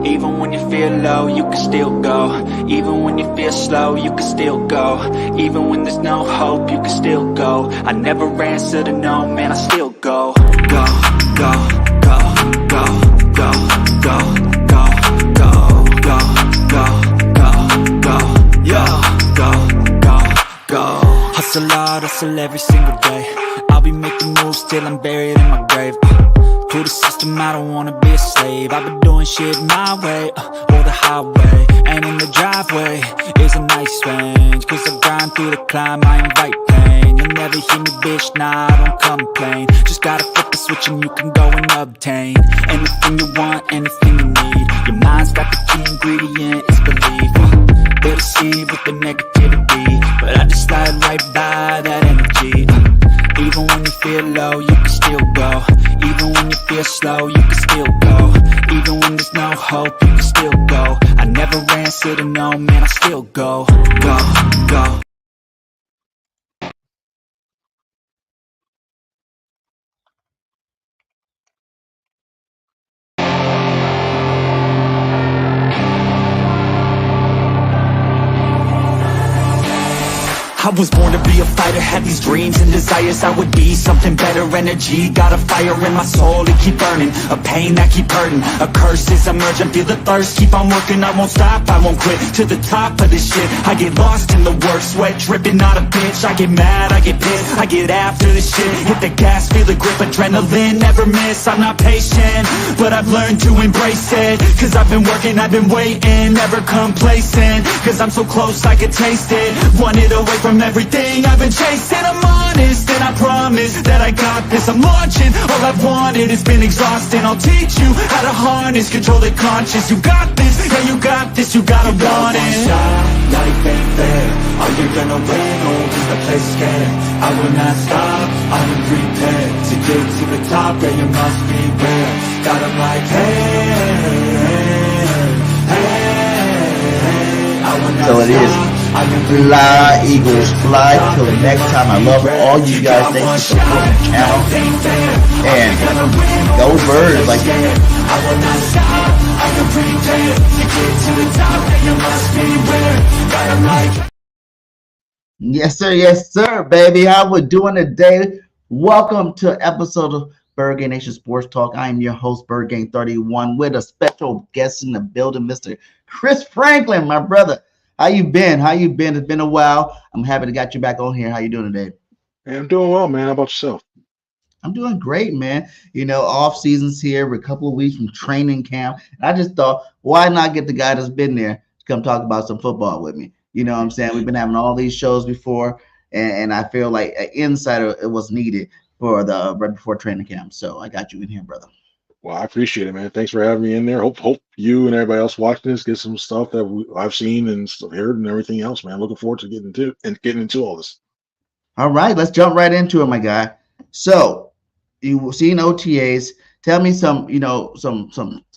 Even when you feel low, you can still go. Even when you feel slow, you can still go. Even when there's no hope, you can still go. I never answer to no, man, I still go. Go, go, go, go, go, go, go, go, go, go, go, go, yo, go. Hustle hard, hustle every single day. I'll be making moves till I'm buried in my grave. To the system, I don't wanna be a slave. I've been doing shit my way, or the highway. And in the driveway is a nice range, cause I grind through the climb, I invite pain. You'll never hear me, bitch, nah, I don't complain. Just gotta flip the switch and you can go and obtain anything you want, anything you need. Your mind's got the key ingredient, it's belief. They'll deceive with the negativity, but I just slide right by that energy. Even when you feel low, you can still go. Even when you feel slow, you can still go. Even when there's no hope, you can still go. I never answer to no, man, I still go. Go, go. I was born to be a fighter, had these dreams and desires. I would be something better, energy, got a fire in my soul to keep burning, a pain that keep hurting, a curse is emerging, feel the thirst, keep on working, I won't stop, I won't quit, to the top of this shit, I get lost in the work, sweat dripping, not a bitch, I get mad, I get pissed, I get after this shit, hit the gas, feel the grip, adrenaline, never miss, I'm not patient, but I've learned to embrace it, cause I've been working, I've been waiting, never complacent, cause I'm so close I could taste it, want it away from everything I've been chasing. I'm honest and I promise that I got this. I'm launching, all I've wanted has been exhausting. I'll teach you how to harness, control the conscious. You got this, yeah you got this, you gotta want it. Life ain't fair, are you gonna win or is the place scared? I will not stop, I'm prepared to get to the top, yeah you must beware. Got 'em like hey, I will not so it is. Fly, Eagles, fly. Till the next time, I love all you guys. Thank you for supporting the channel. And go Birds. Like, I will not stop, I am prepared to get to the top, and you must beware. Got 'em like yes sir, baby. How we doing today? Welcome to episode of Birdgang Nation Sports Talk. I am your host, Birdgang31, with a special guest in the building, Mr. Chris Franklin, my brother. How you been? It's been a while. I'm happy to got you back on here. How you doing today? Hey, I'm doing well, man. How about yourself? I'm doing great, man. You know, off season's here. We're a couple of weeks from training camp. And I just thought, why not get the guy that's been there to come talk about some football with me? You know what I'm saying? We've been having all these shows before, and I feel like an insider it was needed for the right before training camp. So I got you in here, brother. Well, I appreciate it, man. Thanks for having me in there. Hope you and everybody else watching this get some stuff that I've seen and heard and everything else, man. Looking forward to getting into all this. All right, let's jump right into it, my guy. So you've seen OTAs. Tell me some, you know, some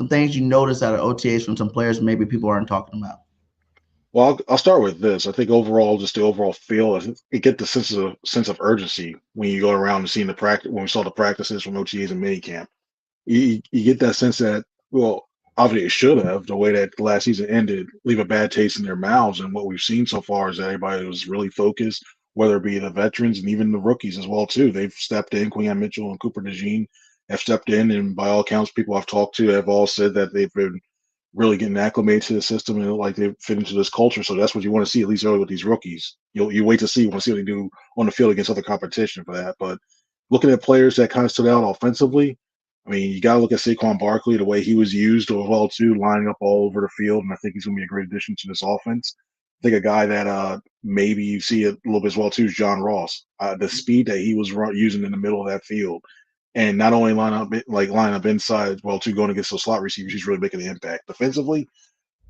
things you noticed out of OTAs from some players maybe people aren't talking about. Well, I'll start with this. I think overall, just the overall feel, you get the sense of urgency when you go around and seeing the practice. When we saw the practices from OTAs and minicamp, you get that sense that, well, obviously it should have, the way that the last season ended, leave a bad taste in their mouths. And what we've seen so far is that everybody was really focused, whether it be the veterans and even the rookies as well too. They've stepped in. Quinyon Mitchell and Cooper DeJean have stepped in, and by all accounts, people I've talked to have all said that they've been really getting acclimated to the system and like they fit into this culture. So that's what you want to see, at least early with these rookies. You wait to see, you want to see what they do on the field against other competition for that. But looking at players that kind of stood out offensively, I mean, you got to look at Saquon Barkley, the way he was used as well too, lining up all over the field, and I think he's going to be a great addition to this offense. I think a guy that maybe you see a little bit as well too is John Ross. The speed that he was using in the middle of that field, and not only line up inside, well too, going against those slot receivers, he's really making an impact defensively.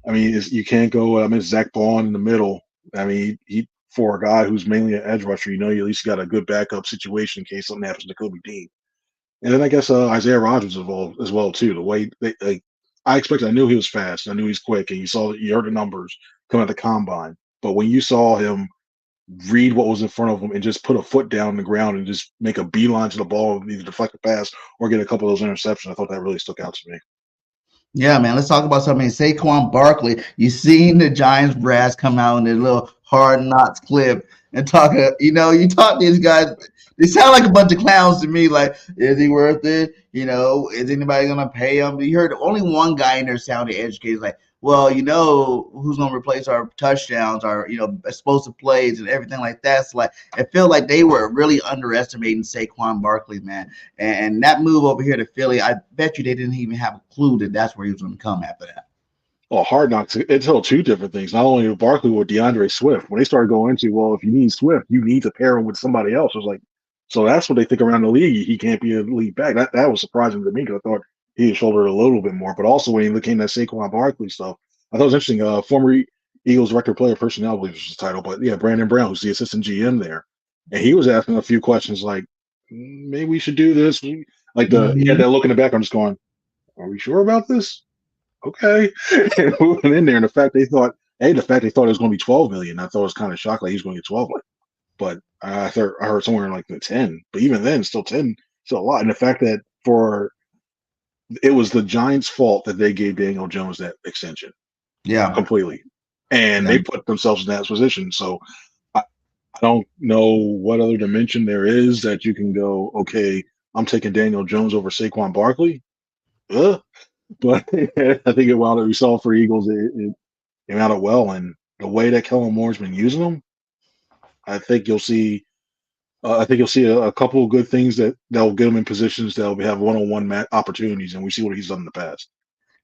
I mean, you can't go. I mean, Zach Bond in the middle. I mean, he for a guy who's mainly an edge rusher, you at least got a good backup situation in case something happens to Kobe Dean. And then I guess Isaiah Rodgers involved as well too. The way I knew he was fast, I knew he's quick, and you heard the numbers coming at the combine. But when you saw him read what was in front of him and just put a foot down on the ground and just make a beeline to the ball, either deflect a pass or get a couple of those interceptions, I thought that really stuck out to me. Yeah, man. Let's talk about something. Saquon Barkley. You seen the Giants brass come out in their little hard knocks clip and talk. You talk to these guys. They sound like a bunch of clowns to me. Like, is he worth it? Is anybody gonna pay him? You heard only one guy in there sounded educated. Like, well, who's gonna replace our touchdowns, our explosive plays, and everything like that. So like, it felt like they were really underestimating Saquon Barkley, man. And that move over here to Philly, I bet you they didn't even have a clue that that's where he was going to come after that. Well, Hard Knocks, it told two different things. Not only with Barkley, with DeAndre Swift. When they started going into, well, if you need Swift, you need to pair him with somebody else. It was like, so that's what they think around the league. He can't be a lead back. That was surprising to me because I thought he had shouldered a little bit more. But also when you look at that Saquon Barkley stuff, I thought it was interesting. Former Eagles record player personnel, I believe was his title. But yeah, Brandon Brown, who's the assistant GM there. And he was asking a few questions like, maybe we should do this. Like he had that look in the back. I'm just going, are we sure about this? Okay. And moving in there, and the fact they thought it was going to be 12 million, I thought it was kind of shocked, like he's going to get 12 million. But I heard somewhere in like the 10. But even then, still 10, still a lot. And the fact that it was the Giants' fault that they gave Daniel Jones that extension Yeah. completely, and Yeah. they put themselves in that position. So I don't know what other dimension there is that you can go, okay, I'm taking Daniel Jones over Saquon Barkley. But I think it wound up, we saw for Eagles, it came out well. And the way that Kellen Moore's been using them, I think you'll see. I think you'll see a couple of good things that'll get him in positions that'll have one-on-one opportunities, and we see what he's done in the past.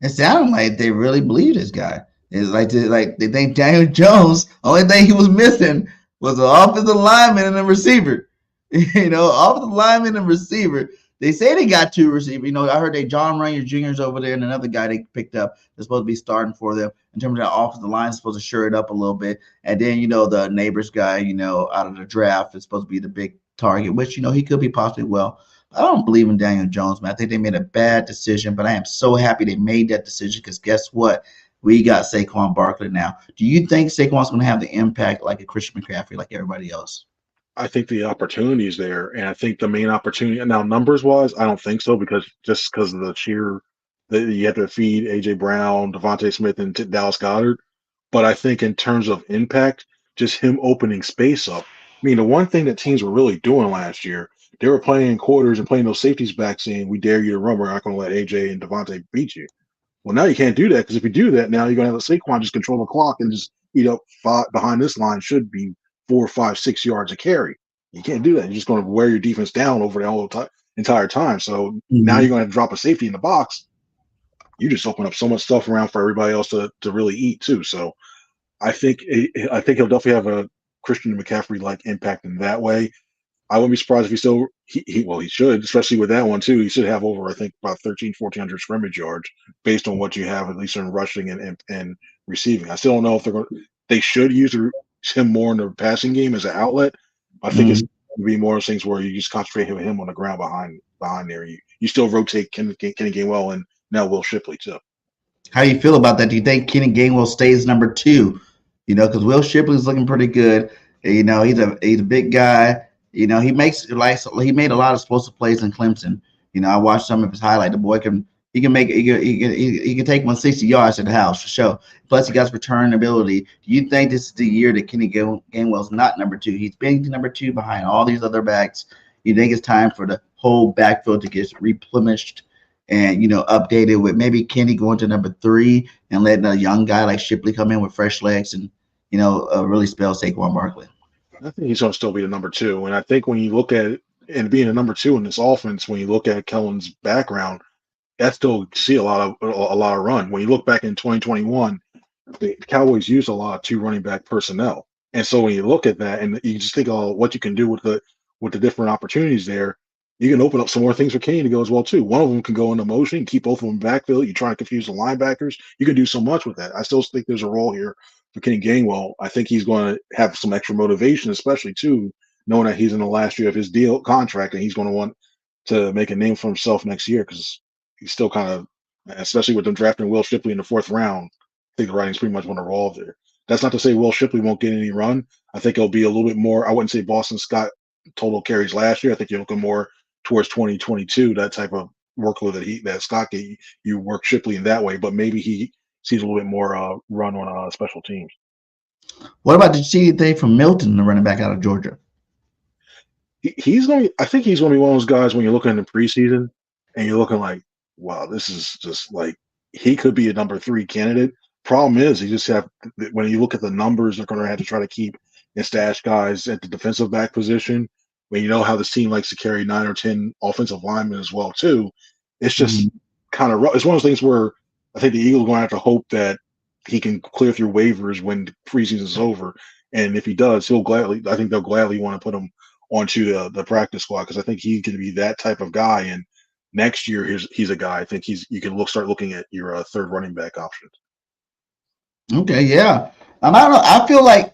It sounded like they really believe this guy. It's like they think Daniel Jones, only thing he was missing was an offensive lineman and a receiver. Offensive lineman and receiver. They say they got two receivers. I heard John Runyon Jr. is over there and another guy they picked up that's supposed to be starting for them in terms of that offensive line is supposed to shore it up a little bit. And then, the neighbors guy, out of the draft is supposed to be the big target, which, he could be possibly well. I don't believe in Daniel Jones, man. I think they made a bad decision, but I am so happy they made that decision because guess what? We got Saquon Barkley now. Do you think Saquon's going to have the impact like a Christian McCaffrey, like everybody else? I think the opportunity is there, and I think the main opportunity now, numbers wise, I don't think so because of the sheer that you have to feed AJ Brown, Devontae Smith, and Dallas Goedert. But I think in terms of impact, just him opening space up. I mean, the one thing that teams were really doing last year, they were playing quarters and playing those safeties back, saying, "We dare you to run. We're not going to let AJ and Devontae beat you." Well, now you can't do that because if you do that, now you're going to have Saquon just control the clock and just eat up behind this line should be 4, 5, 6 yards a carry. You can't do that. You're just going to wear your defense down over the whole entire time. So now you're going to drop a safety in the box. You just open up so much stuff around for everybody else to really eat too. So I think he'll definitely have a Christian McCaffrey like impact in that way. I wouldn't be surprised if he should, especially with that one too. He should have over, I think, about 1,400 scrimmage yards based on what you have, at least in rushing and receiving. I still don't know if they should use him more in the passing game as an outlet. I think it's going to be more of things where you just concentrate him on the ground behind there. You still rotate Kenny Gainwell and now Will Shipley too. How do you feel about that? Do you think Kenny Gainwell stays number 2? Because Will Shipley's looking pretty good. He's a big guy. He made a lot of explosive plays in Clemson. I watched some of his highlight. The boy can take 160 yards to the house for sure. Plus, he got return ability. Do you think this is the year that Kenny Gainwell's not number 2? He's been number 2 behind all these other backs. You think it's time for the whole backfield to get replenished and updated with maybe Kenny going to number 3 and letting a young guy like Shipley come in with fresh legs and really spell Saquon Barkley? I think he's going to still be the number 2. And I think when you look at it and being a number 2 in this offense, when you look at Kellen's background, that still see a lot of run. When you look back in 2021, the Cowboys used a lot of 2 running back personnel. And so when you look at that and you just think of what you can do with the different opportunities there, you can open up some more things for Kenny to go as well too. One of them can go into motion, keep both of them backfield. You try to confuse the linebackers. You can do so much with that. I still think there's a role here for Kenny Gainwell. I think he's going to have some extra motivation, especially too, knowing that he's in the last year of his deal contract and he's going to want to make a name for himself next year because he's still kind of, especially with them drafting Will Shipley in the 4th round. I think the writing's pretty much on the wall there. That's not to say Will Shipley won't get any run. I think it'll be a little bit more. I wouldn't say Boston Scott total carries last year. I think you're looking more towards 2022, that type of workload that Scott gave you work Shipley in that way, but maybe he sees a little bit more run on special teams. What about the cheating thing from Milton, the running back out of Georgia? He's going. I think he's going to be one of those guys when you're looking in the preseason and you're looking like, wow, this is just like he could be a number 3 candidate. Problem is, you just have when you look at the numbers, they're going to have to try to keep and stash guys at the defensive back position. When you know how this team likes to carry 9 or 10 offensive linemen as well too, it's just kind of rough. It's one of those things where I think the Eagles are going to have to hope that he can clear through waivers when the preseason is over, and if he does, I think they'll gladly want to put him onto the practice squad because I think he can be that type of guy. And next year, he's a guy I think you can start looking at your third running back options. Okay, yeah. I don't know. I feel like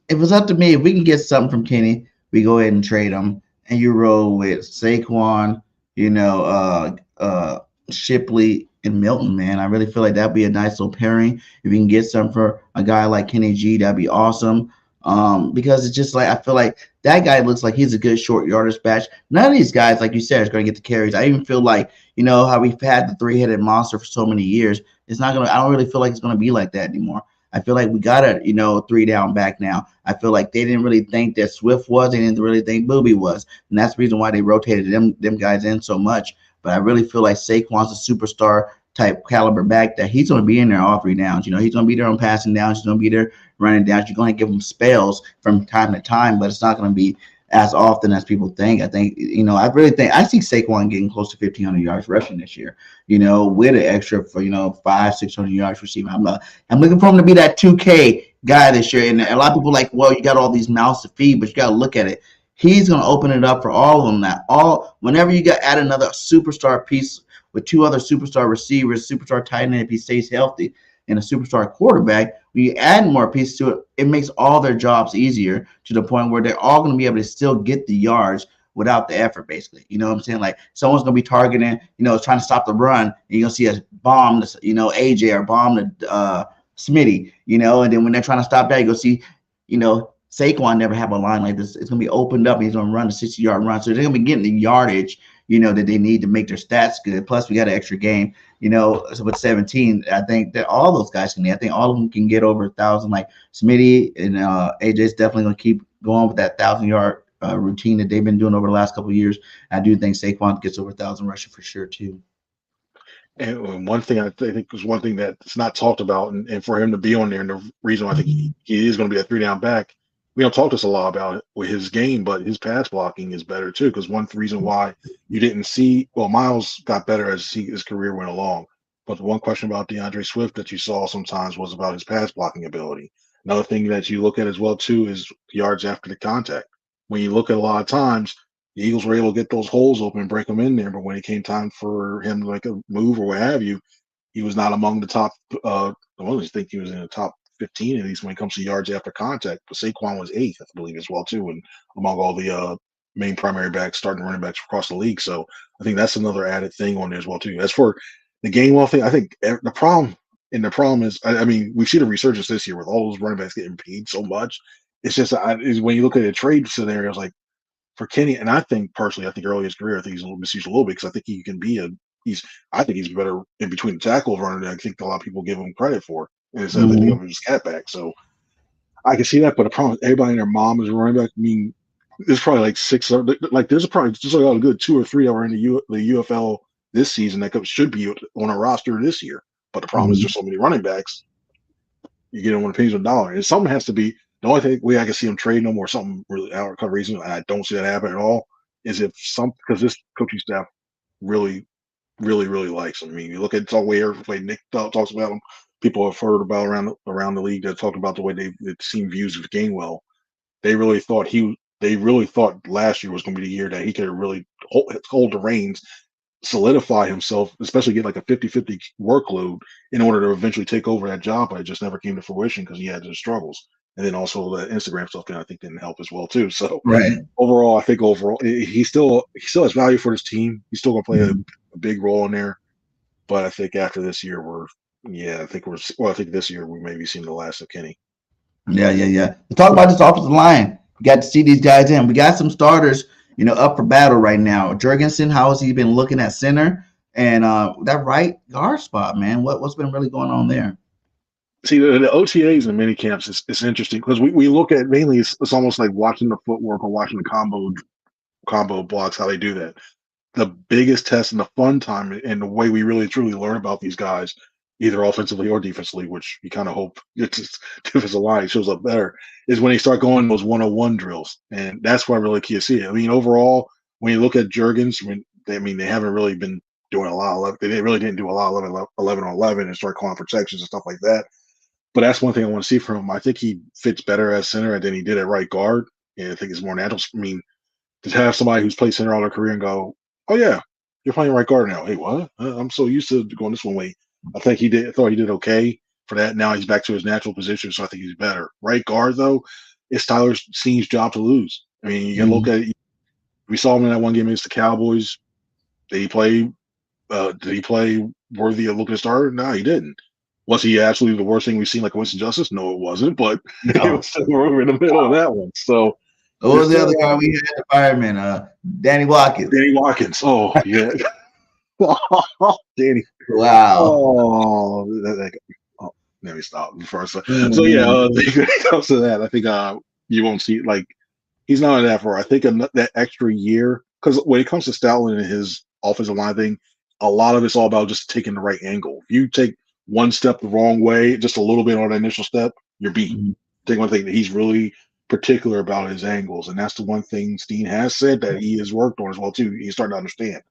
if it's up to me, if we can get something from Kenny, we go ahead and trade him, and you roll with Saquon, Shipley and Milton. Man, I really feel like that'd be a nice little pairing. If you can get something for a guy like Kenny G, that'd be awesome. Because it's just like I feel like that guy looks like he's a good short yardage back. None of these guys, like you said, is going to get the carries. I even feel like how we've had the 3-headed monster for so many years. It's not gonna. I don't really feel like it's going to be like that anymore. I feel like we got a 3-down back now. I feel like they didn't really think that Swift was. They didn't really think Booby was, and that's the reason why they rotated them guys in so much. But I really feel like Saquon's a superstar type caliber back that he's going to be in there all 3 downs. He's going to be there on passing downs. He's going to be there running downs. You're going to give him spells from time to time, but it's not going to be as often as people think. I think, I really think I see Saquon getting close to 1,500 yards rushing this year, with an extra for, 500-600 yards receiving. I'm looking for him to be that 2K guy this year. And a lot of people like, well, you got all these mouths to feed, but you got to look at it. He's going to open it up for all of them now. Whenever you add another superstar piece with 2 other superstar receivers, superstar tight end if he stays healthy, and a superstar quarterback, when you add more pieces to it, it makes all their jobs easier to the point where they're all going to be able to still get the yards without the effort, basically. You know what I'm saying? Like someone's going to be targeting, trying to stop the run, and you're going to see a bomb to, AJ or bomb to Smitty, and then when they're trying to stop that, you're going to see, Saquon never have a line like this. It's going to be opened up, and he's going to run a 60-yard run. So they're going to be getting the yardage, that they need to make their stats good. Plus, we got an extra game, so with 17, I think that all those guys can. I think all of them can get over 1,000. Like Smitty and AJ's definitely going to keep going with that 1,000-yard routine that they've been doing over the last couple of years. I do think Saquon gets over 1,000 rushing for sure too. And one thing I think was one thing that's not talked about, and for him to be on there, and the reason why I think he is going to be a 3-down back, we don't talk to us a lot about it with his game, but his pass blocking is better too. Because one reason why you didn't see, Miles got better as his career went along. But the one question about DeAndre Swift that you saw sometimes was about his pass blocking ability. Another thing that you look at as well too is yards after the contact. When you look at a lot of times, the Eagles were able to get those holes open and break them in there. But when it came time for him to make a move or what have you, he was not among the top. I always think he was in the top 15 at least when it comes to yards after contact. But Saquon was 8th, I believe, as well too, and among all the main primary backs, starting running backs across the league. So I think that's another added thing on there as well too. As for the game well thing, I think the problem is, I mean, we see the resurgence this year with all those running backs getting paid so much. It's just is when you look at the trade scenarios, like for Kenny, and I think personally, I think early in his career, I think he's a little misused a little bit because I think he can be I think he's better in between the tackles running than I think a lot of people give him credit for. Instead of thinking of his cat back. So I can see that, but the problem is everybody and their mom is a running back. I mean, there's probably like 6, like there's probably just like a good 2 or 3 that were in the UFL this season that should be on a roster this year. But the problem is there's so many running backs, you get them on a pennies on a dollar. And something has to be, the only way I can see them trading them or something really out of reason, and I don't see that happen at all, is because this coaching staff really likes him. I mean, you look at the way Nick talks about him. People have heard about around the league that talk about the way they've seen views of Gainwell. They really thought last year was going to be the year that he could really hold the reins, solidify himself, especially get like a 50-50 workload in order to eventually take over that job. But it just never came to fruition because he had his struggles. And then also the Instagram stuff I think didn't help as well too. So overall, I think he still has value for his team. He's still going to play a big role in there. But I think after this year, I think this year we may be seeing the last of Kenny. Yeah. Let's talk about this offensive line. We got to see these guys in. We got some starters up for battle right now. Jurgensen, how has he been looking at center and that right guard spot, man? What's been really going on there? See, the OTAs and mini camps is interesting because we look at mainly it's almost like watching the footwork or watching the combo blocks, how they do that. The biggest test and the fun time and the way we really truly learn about these guys, either offensively or defensively, which you kind of hope it's defensive line shows up better, is when they start going those 101 drills. And that's why I really key to see it. I mean, overall, when you look at Jurgens, they haven't really been doing a lot of they really didn't do a lot of 11 on 11 and start calling protections and stuff like that. But that's one thing I want to see from him. I think he fits better as center than he did at right guard. And I think it's more natural. I mean, to have somebody who's played center all their career and go, oh yeah, you're playing right guard now. Hey, what? I'm so used to going this one way. I thought he did okay for that. Now he's back to his natural position, so I think he's better. Right guard though, it's Tyler Steen's job to lose. I mean, you can look at it. We saw him in that one game against the Cowboys. Did he play? Did he play worthy of looking to start? No, he didn't. Was he absolutely the worst thing we've seen like Winston Justice? No, it wasn't. But it was still in the middle of that one. So. What was the other guy we had? The fireman, Danny Watkins. Danny Watkins. Oh yeah. Danny. Wow. Let me stop first. So yeah, when it comes to that, I think you won't see like he's not that far. I think that extra year, because when it comes to Stoutland and his offensive line thing, a lot of it's all about just taking the right angle. If you take one step the wrong way, just a little bit on the initial step, you're beat. I think one thing that he's really particular about his angles, and that's the one thing Steen has said that he has worked on as well too. He's starting to understand.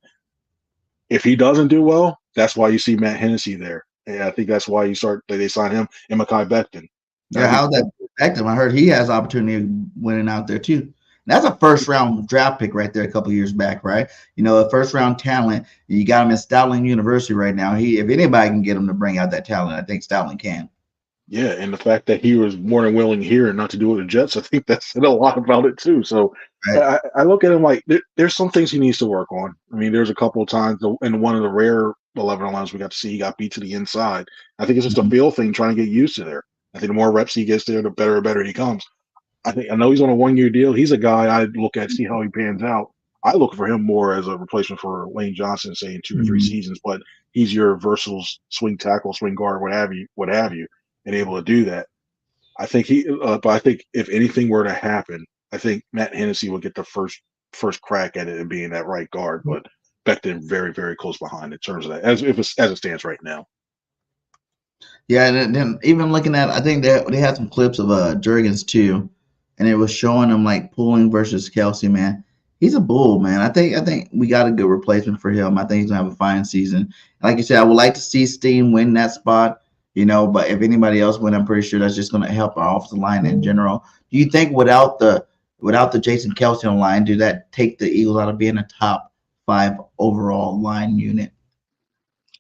If he doesn't do well, that's why you see Matt Hennessy there, and I think that's why they sign him and Mekhi Becton. Yeah, how's that affect him? I heard he has opportunity winning out there too. That's a first round draft pick right there a couple years back, right? A first round talent. You got him at Stoutland University right now. If anybody can get him to bring out that talent, I think Stoutland can. Yeah, and the fact that he was more than willing here and not to do it with the Jets, I think that said a lot about it too. So right. I look at him like there's some things he needs to work on. I mean, there's a couple of times in one of the rare 11 lines we got to see, he got beat to the inside. I think it's just a feel thing, trying to get used to there. I think the more reps he gets there, the better and better he comes. I know he's on a 1-year deal. He's a guy I look at, see how he pans out. I look for him more as a replacement for Lane Johnson, say in 2 or 3 seasons. But he's your versatile swing tackle, swing guard, what have you. And able to do that. I think but I think if anything were to happen, I think Matt Hennessy will get the first crack at it and being that right guard, but Becton very, very close behind in terms of that, as it stands right now. Yeah, and then even looking at, I think they had some clips of Jurgens too, and it was showing him like pulling versus Kelsey, man. He's a bull, man. I think we got a good replacement for him. I think he's gonna have a fine season. Like you said, I would like to see Steen win that spot. But if anybody else win, I'm pretty sure that's just going to help our offensive line in general. Do you think without the Jason Kelsey on line, do that take the Eagles out of being a top 5 overall line unit?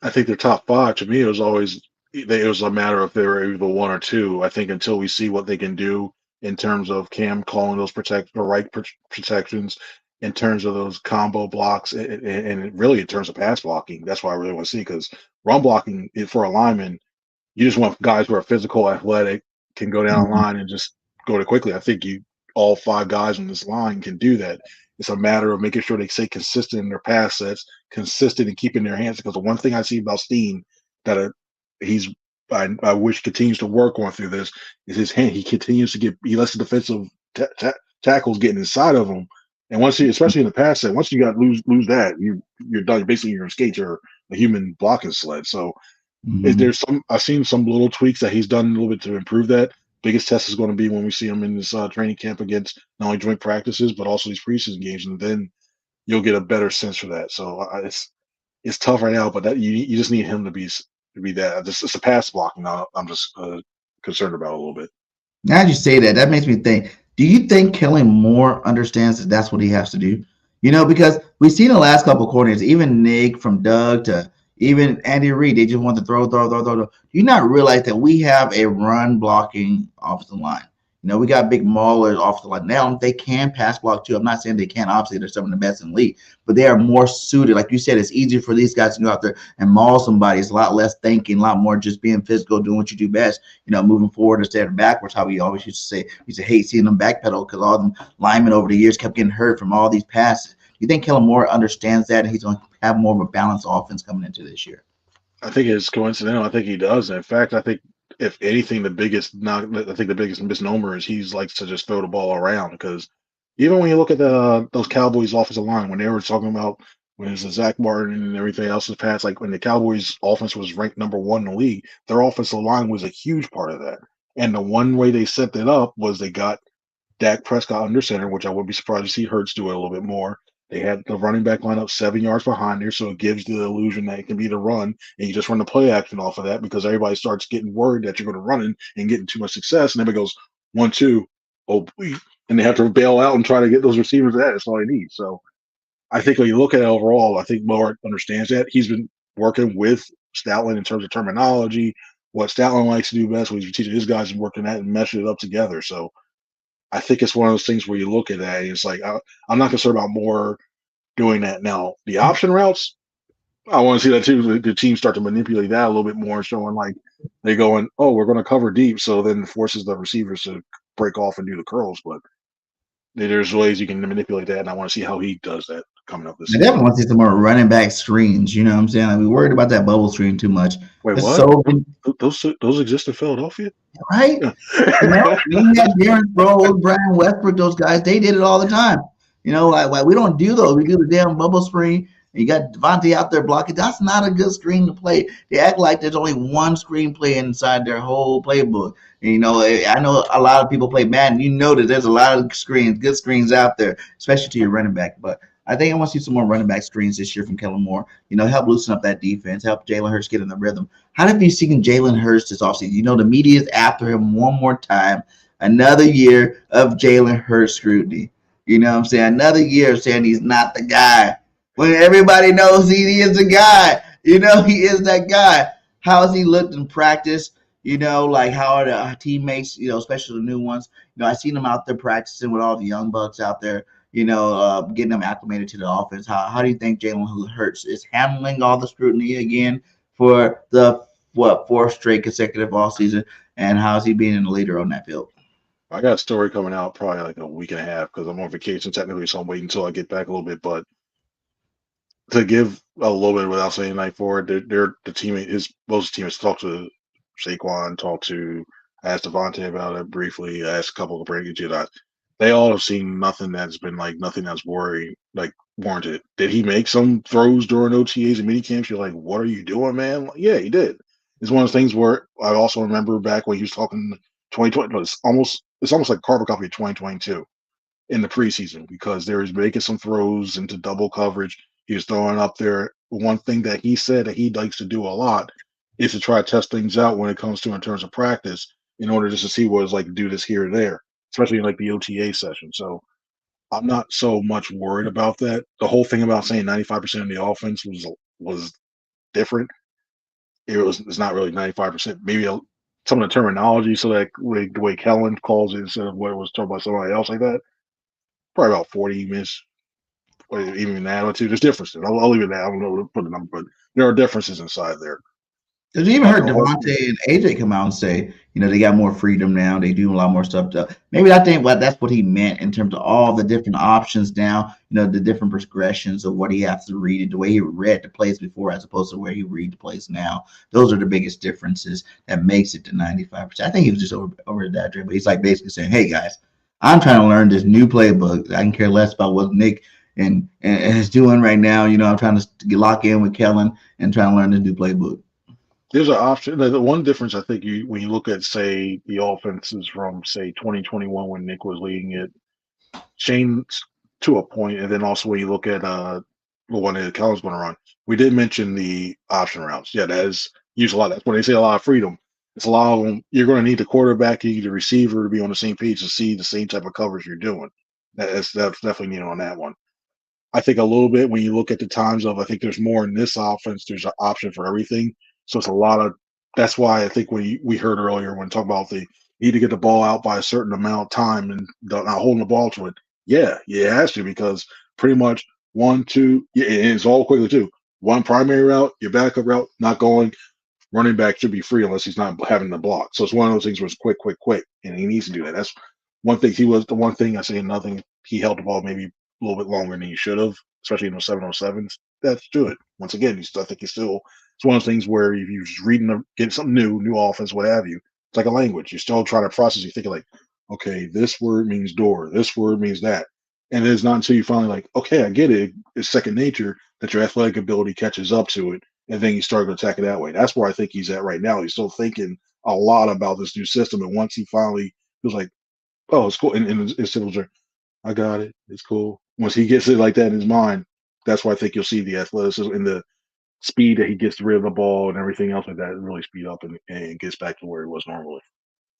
I think they're top 5. To me, it was a matter of they were either 1 or 2. I think until we see what they can do in terms of Cam calling those protections, in terms of those combo blocks, and really in terms of pass blocking, that's what I really want to see, because run blocking for a lineman, you just want guys who are physical, athletic, can go down the line and just go to quickly. I think all 5 guys on this line can do that. It's a matter of making sure they stay consistent in their pass sets, consistent in keeping their hands. Because the one thing I see about Steen that I wish continues to work on through this is his hand. He continues to he lets the defensive tackles get inside of him. And once especially in the pass set, once you got lose that, you're done. Basically, you're a skate or a human blocking sled. So. I've seen some little tweaks that he's done a little bit to improve that. Biggest test is going to be when we see him in this training camp against not only joint practices but also these preseason games, and then you'll get a better sense for that. So it's tough right now, but that you just need him to be that. It's a pass blocking. Now I'm just concerned about a little bit. Now you say that makes me think. Do you think Kellen Moore understands that that's what he has to do? Because we've seen the last couple of coordinators, even Nick from Doug to even Andy Reid, they just want to throw. Do you not realize that we have a run blocking offensive line? You know, we got big maulers off the line. Now they can pass block too. I'm not saying they can't. Obviously, they're some of the best in the league, but they are more suited. Like you said, it's easier for these guys to go out there and maul somebody. It's a lot less thinking, a lot more just being physical, doing what you do best. You know, moving forward instead of backwards. How we always used to say. We used to hate seeing them backpedal because all them linemen over the years kept getting hurt from all these passes. Do you think Kellen Moore understands that, and he's going to have more of a balanced offense coming into this year? I think it's coincidental. I think he does. In fact, I think if anything, I think the biggest misnomer is he's likes to just throw the ball around because even when you look at those Cowboys offensive line, when they were talking about when it was Zach Martin and everything else was passed, like when the Cowboys offense was ranked #1 in the league, their offensive line was a huge part of that. And the one way they set that up was they got Dak Prescott under center, which I wouldn't be surprised to see Hurts do it a little bit more. They had the running back line up 7 yards behind there, so it gives the illusion that it can be the run, and you just run the play action off of that because everybody starts getting worried that you're going to run it and getting too much success, and everybody goes 1-2, oh, and they have to bail out and try to get those receivers. That's all they need. So I think when you look at it overall, I think Moore understands that. He's been working with Stoutland in terms of terminology, what Stoutland likes to do best, what he's teaching his guys and working that and meshing it up together. So I think it's one of those things where you look at that and it's like I'm not concerned about Moore doing that now. The option routes, I want to see that too. The team start to manipulate that a little bit more, showing like they're going, oh, we're going to cover deep, so then it forces the receivers to break off and do the curls. But there's ways you can manipulate that, and I want to see how he does that coming up this I season. definitely want to see some more running back screens. You know what I'm saying? Like, we worried about that bubble screen too much. Wait, It's what? so Those exist in Philadelphia? right. You know, you had Darren Sproles, Brian Westbrook, those guys, they did it all the time. You know, like we don't do those. We do the damn bubble screen. And you got Devontae out there blocking. That's not a good screen to play. They act like there's only one screenplay inside their whole playbook. And, you know, I know a lot of people play Madden. You know that there's a lot of screens, good screens out there, especially to your running back. But I think I want to see some more running back screens this year from Kellen Moore. You know, help loosen up that defense, help Jalen Hurts get in the rhythm. How have you seen Jalen Hurts this offseason? You know, the media is after him one more time. Another year of Jalen Hurts scrutiny. You know what I'm saying? Another year of saying he's not the guy. When everybody knows he is the guy. You know, he is that guy. How has he looked in practice? You know, like how are the teammates, you know, especially the new ones? You know, I seen them out there practicing with all the young bucks out there, you know, getting them acclimated to the offense. How do you think Jalen Hurts is handling all the scrutiny again for the, fourth straight consecutive offseason? And how's he being a leader on that field? I got a story coming out probably like a week and a half because I'm on vacation technically, so I'm waiting until I get back a little bit. But to give a little bit without saying anything for it, they're the teammate. His most teammates talked to Saquon, asked Devontae about it briefly, asked a couple of Brady Jedi. They all have seen nothing that's been like nothing that's warranted. Did he make some throws during OTAs and mini camps? You're like, what are you doing, man? Like, yeah, he did. It's one of those things where I also remember back when he was talking 2020. It's almost like a carbon copy of 2022 in the preseason because there was making some throws into double coverage. He was throwing up there. One thing that he said that he likes to do a lot is to try to test things out when it comes to in terms of practice in order just to see what it's like to do this here or there, especially in like the OTA session. So I'm not so much worried about that. The whole thing about saying 95% of the offense was different. It's not really 95%. Maybe some of the terminology, so that the way Kellen calls it instead of what it was talked by somebody else like that. Probably about 40 minutes, or even that or two. There's differences. I'll leave it at that. I don't know what to put the number, but there are differences inside there. Did you even heard Devontae and AJ come out and say, you know, they got more freedom now. They do a lot more stuff. Maybe I think that's what he meant in terms of all the different options now, you know, the different progressions of what he has to read, the way he read the plays before as opposed to where he read the plays now. Those are the biggest differences that makes it to 95%. I think he was just over that dream, but he's like basically saying, hey, guys, I'm trying to learn this new playbook. I can care less about what Nick and is doing right now. You know, I'm trying to lock in with Kellen and trying to learn this new playbook. There's an option. The one difference I think when you look at, say, the offenses from, say, 2021 when Nick was leading it, changed to a point, and then also when you look at the one that Kellen's going to run, we did mention the option routes. Yeah, that is used a lot. That's when they say a lot of freedom. It's a lot of them. You're going to need the quarterback, you need the receiver to be on the same page to see the same type of coverage you're doing. That's definitely needed on that one. I think a little bit when you look at the times of, I think there's more in this offense. There's an option for everything. So it's a lot of, that's why I think we heard earlier when talking about the need to get the ball out by a certain amount of time and not holding the ball to it. Yeah, it has to, because pretty much 1, 2, yeah, and it's all quickly too. One primary route, your backup route, not going. Running back should be free unless he's not having the block. So it's one of those things where it's quick, quick, quick, and he needs to do that. That's one thing. He was the one thing I say. Nothing. He held the ball maybe a little bit longer than he should have, especially in those 707s. That's good. Once again, I think he's still. It's one of those things where if you're just reading, getting something new offense, what have you. It's like a language. You're still trying to process. You're thinking like, okay, this word means door. This word means that. And it's not until you finally like, okay, I get it. It's second nature that your athletic ability catches up to it, and then you start to attack it that way. That's where I think he's at right now. He's still thinking a lot about this new system, and once he finally feels like, oh, it's cool, and it's simple, I got it, it's cool. Once he gets it like that in his mind, that's where I think you'll see the athleticism and the speed that he gets rid of the ball and everything else like that really speed up and gets back to where he was normally.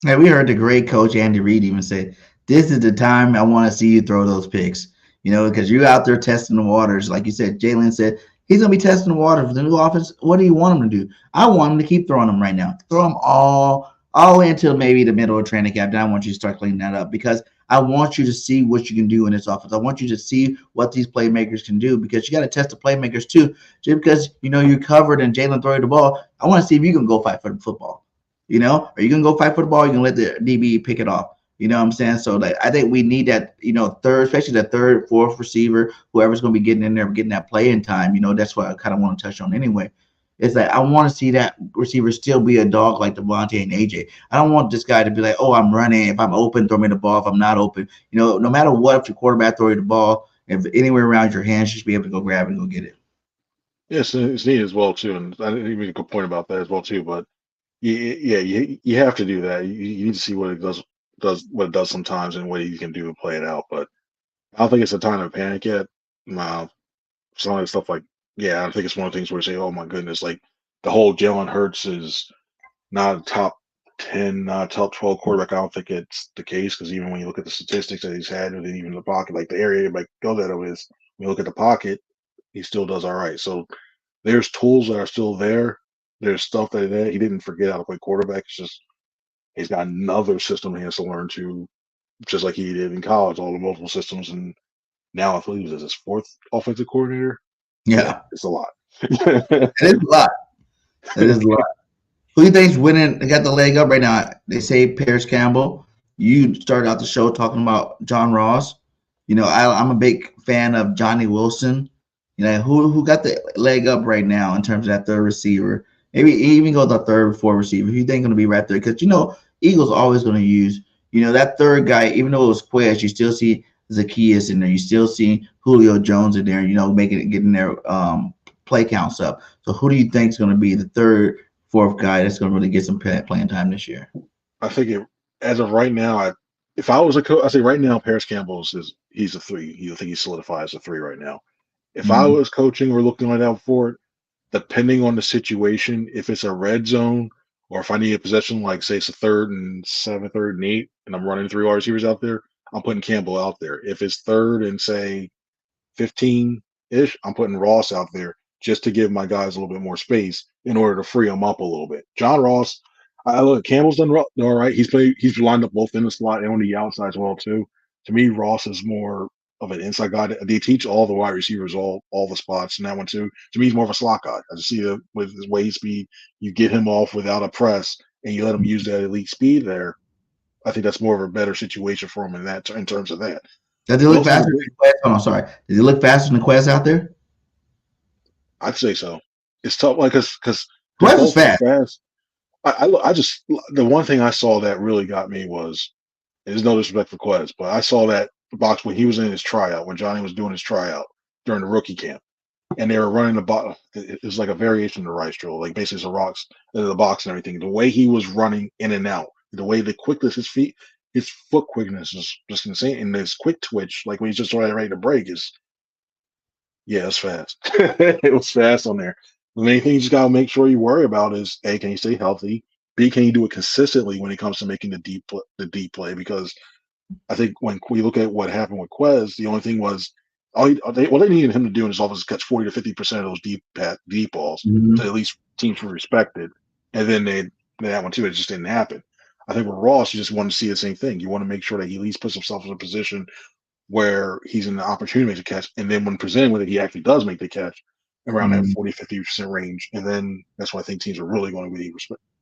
And we heard the great coach Andy Reid even say, "This is the time I want to see you throw those picks." You know, because you're out there testing the waters. Like you said, Jalen said he's gonna be testing the water for the new offense. What do you want him to do? I want him to keep throwing them right now. Throw them all the way until maybe the middle of training camp. Then I want you to start cleaning that up, because I want you to see what you can do in this offense. I want you to see what these playmakers can do, because you got to test the playmakers too. Just because you're covered and Jalen throw you the ball, I want to see if you can go fight for the football. Are you gonna go fight for the ball? Or you can let the DB pick it off. You know what I'm saying? So like, I think we need that, third, especially the third, fourth receiver, whoever's going to be getting in there, getting that playing time. That's what I kind of want to touch on anyway. It's like, I want to see that receiver still be a dog like Devontae and AJ. I don't want this guy to be like, oh, I'm running. If I'm open, throw me the ball. If I'm not open, no matter what, if your quarterback throw you the ball, if anywhere around your hands, you should be able to go grab it and go get it. Yes, it's neat as well too, and I didn't make a good point about that as well too. But yeah, you have to do that. You need to see what it does what it does sometimes, and what you can do to play it out. But I don't think it's a time to panic yet. No, some of the stuff like, yeah, I think it's one of the things where you say, oh my goodness, like the whole Jalen Hurts is not a top 10, not a top 12 quarterback. I don't think it's the case, because even when you look at the statistics that he's had, and even the pocket, like the area everybody goes at him is, when you look at the pocket, he still does all right. So there's tools that are still there. There's stuff that he didn't forget how to play quarterback. It's just he's got another system he has to learn to, just like he did in college, all the multiple systems. And now I believe this is his fourth offensive coordinator. Yeah, Yeah, it's a lot. it is a lot. It is a lot. Who do you think's winning? Got the leg up right now. They say Paris Campbell. You started out the show talking about John Ross. I'm a big fan of Johnny Wilson. Who got the leg up right now in terms of that third receiver? Maybe even go the third, fourth receiver. Who you think going to be right there? Because Eagles always going to use that third guy. Even though it was Quez, you still see Zacchaeus in there. You still see Julio Jones in there. Getting their play counts up. So who do you think is going to be the third, fourth guy that's going to really get some playing time this year? I think as of right now, if I was a coach, I say right now, Paris Campbell he's a 3. I think he solidifies a 3 right now. If I was coaching or looking like that for it, depending on the situation, if it's a red zone, or if I need a possession, like say it's a 3rd and 7, 3rd and 8, and I'm running 3 wide receivers out there, I'm putting Campbell out there. If it's 3rd and say 15-ish, I'm putting Ross out there, just to give my guys a little bit more space in order to free them up a little bit. John Ross, I look, Campbell's done all right. He's lined up both in the slot and on the outside as well too. To me, Ross is more of an inside guy. They teach all the wide receivers all the spots in that one too. To me, he's more of a slot guy. I just see that with his weight speed, you get him off without a press, and you let him use that elite speed there. I think that's more of a better situation for him in terms of that. Does he look faster than Quez? Oh, no, sorry. Does he look faster than Quez out there? I'd say so. It's tough, like because Quez is fast. I just, the one thing I saw that really got me was, and there's no disrespect for Quez, but I saw that box when he was in his tryout, when Johnny was doing his tryout during the rookie camp, and they were running the box. It was like a variation of the rice drill, like basically the rocks, the box and everything. The way he was running in and out, the way the quickness, his foot quickness is just insane, and his quick twitch, like when he's just ready to break, it's fast. It was fast on there. The main thing you just gotta make sure you worry about is A, can you stay healthy? B, can you do it consistently when it comes to making the deep play? Because I think when we look at what happened with Quez, the only thing was what they needed him to do in his office is catch 40 to 50% of those deep balls, to at least teams were respected. And then that one too, it just didn't happen. I think with Ross, you just want to see the same thing. You want to make sure that he at least puts himself in a position where he's in the opportunity to make a catch. And then when presented with it, he actually does make the catch around that 40-50% range. And then that's why I think teams are really going to be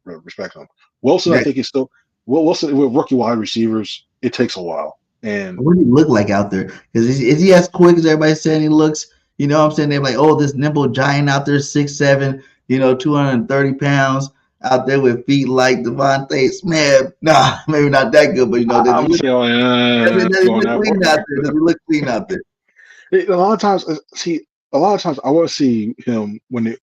respect him. Wilson, I think, is still Wilson with rookie wide receivers, it takes a while. And what do he look like out there? Is he as quick as everybody's saying he looks? You know what I'm saying? They're like, oh, this nimble giant out there, 6'7", 230 pounds out there with feet like Devontae Smith. Nah, maybe not that good, but I'm does he going look that clean out there? Does he look clean out there? A lot of times, I want to see him when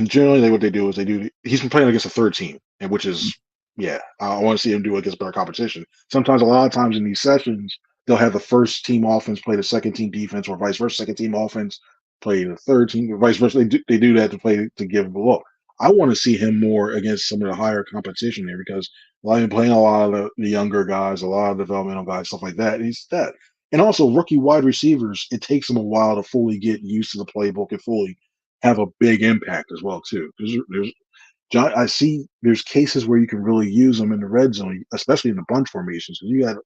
generally what they do is he's been playing against a third team, and which is I want to see him do it against better competition. Sometimes, a lot of times in these sessions, they'll have the first team offense play the second team defense, or vice versa. Second team offense play the third team, or vice versa. They do that to give him a look. I want to see him more against some of the higher competition there because I've been playing a lot of the younger guys, a lot of developmental guys, stuff like that. He's that. And also rookie wide receivers, it takes them a while to fully get used to the playbook and fully have a big impact as well too. I see there's cases where you can really use them in the red zone, especially in the bunch formations. You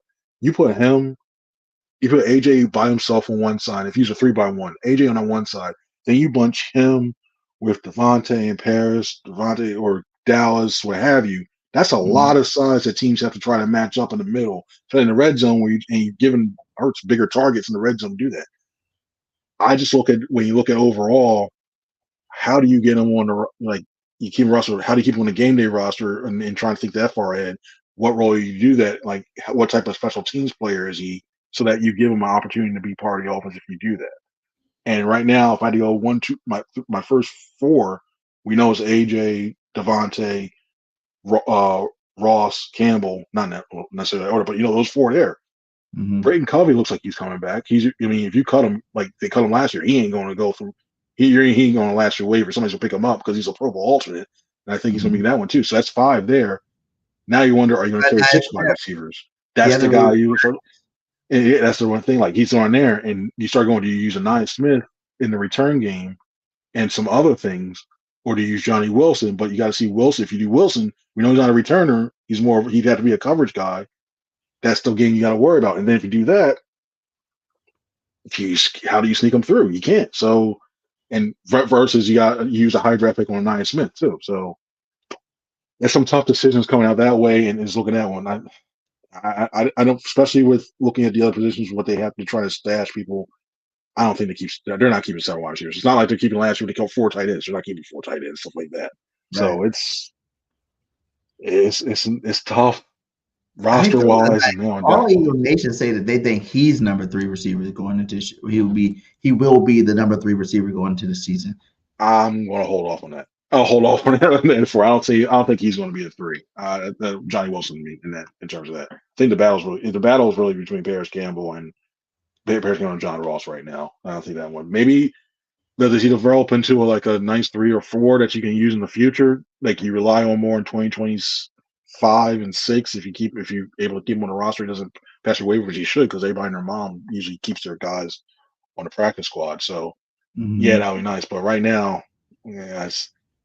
put AJ by himself on one side. If he's a 3-by-1, AJ on one side, then you bunch him with Devontae and Paris, Devontae or Dallas, what have you. That's a lot of size that teams have to try to match up in the middle. So in the red zone, you're giving Hurts bigger targets in the red zone to do that. I just look at when you look at overall, how do you get him on you keep roster? How do you keep him on the game day roster and trying to think that far ahead? What role do you do that? Like, what type of special teams player is he? So that you give him an opportunity to be part of the offense if you do that. And right now, if I had to go 1, 2, my first 4, we know is AJ, Devontae, Ross, Campbell. Not necessarily order, but those 4 there. Brayton Covey looks like he's coming back. If you cut him like they cut him last year, he ain't going to go through. He ain't going to last your waiver. Somebody's going to pick him up because he's a Pro Bowl alternate, and I think he's going to be that one too. So that's 5 there. Now you wonder, are you going to carry 6 wide receivers? That's the guy you. And that's the one thing. Like he's on there, and you start going. Do you use a Nine Smith in the return game and some other things, or do you use Johnny Wilson? But you got to see Wilson. If you do Wilson, we know he's not a returner. He'd have to be a coverage guy. That's the game you got to worry about. And then if you do that, how do you sneak them through? You can't. So, and versus you use a high draft pick on Nine Smith too. So there's some tough decisions coming out that way, and is looking at one. I don't, especially with looking at the other positions, what they have to try to stash people. I don't think they're not keeping 7 wide receivers. It's not like they're keeping last year. They killed 4 tight ends. They're not keeping 4 tight ends, stuff like that. Right. So it's tough. Roster wise, all Eagle Nation say that they think he's number 3 receiver going into. He will be the number 3 receiver going into the season. I'm going to hold off on that. I'll hold off on that. I don't think he's going to be a 3. Johnny Wilson in terms of that. I think the battle is really between Paris Campbell and John Ross right now. I don't think that one. Maybe does he develop into a nice 3 or 4 that you can use in the future? Like you rely on more in 2025 and 6 if you're able to keep him on the roster. He doesn't pass your waivers. He should because everybody and their mom usually keeps their guys on the practice squad. So yeah, that would be nice. But right now,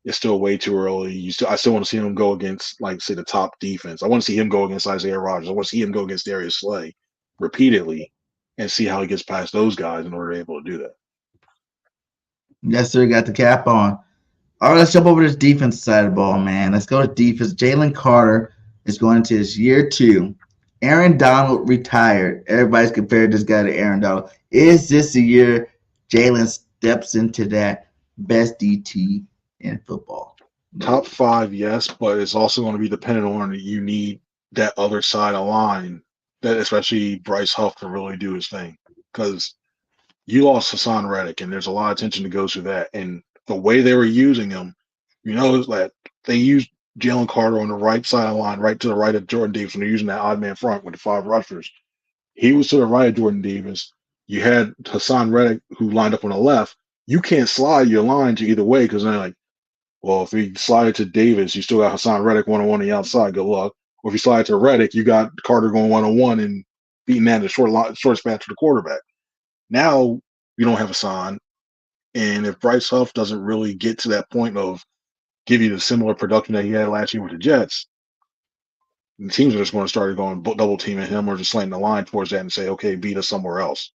it's still way too early. I still want to see him go against, say, the top defense. I want to see him go against Isaiah Rodgers. I want to see him go against Darius Slay repeatedly and see how he gets past those guys in order to be able to do that. Yes, sir. Got the cap on. All right, let's jump over to this defense side of the ball, man. Let's go to defense. Jalen Carter is going into his year 2. Aaron Donald retired. Everybody's compared this guy to Aaron Donald. Is this the year Jalen steps into that best DT in football? Top 5, yes, but it's also going to be dependent on you need that other side of line, that especially Bryce Huff to really do his thing, because you lost Hassan Reddick, and there's a lot of attention that goes through that. And the way they were using him, is that they used Jalen Carter on the right side of the line, right to the right of Jordan Davis, when they're using that odd man front with the 5 rushers. He was to the right of Jordan Davis. You had Hassan Reddick, who lined up on the left. You can't slide your line to either way because they're well, if you slide it to Davis, you still got Hassan Reddick 1-on-1 on the outside. Good luck. Or if you slide it to Reddick, you got Carter going 1-on-1 and beating that in the short span to the quarterback. Now you don't have Hassan, and if Bryce Huff doesn't really get to that point of give you the similar production that he had last year with the Jets, The teams are just going to start going double teaming him or just slaying the line towards that and say, okay, beat us somewhere else.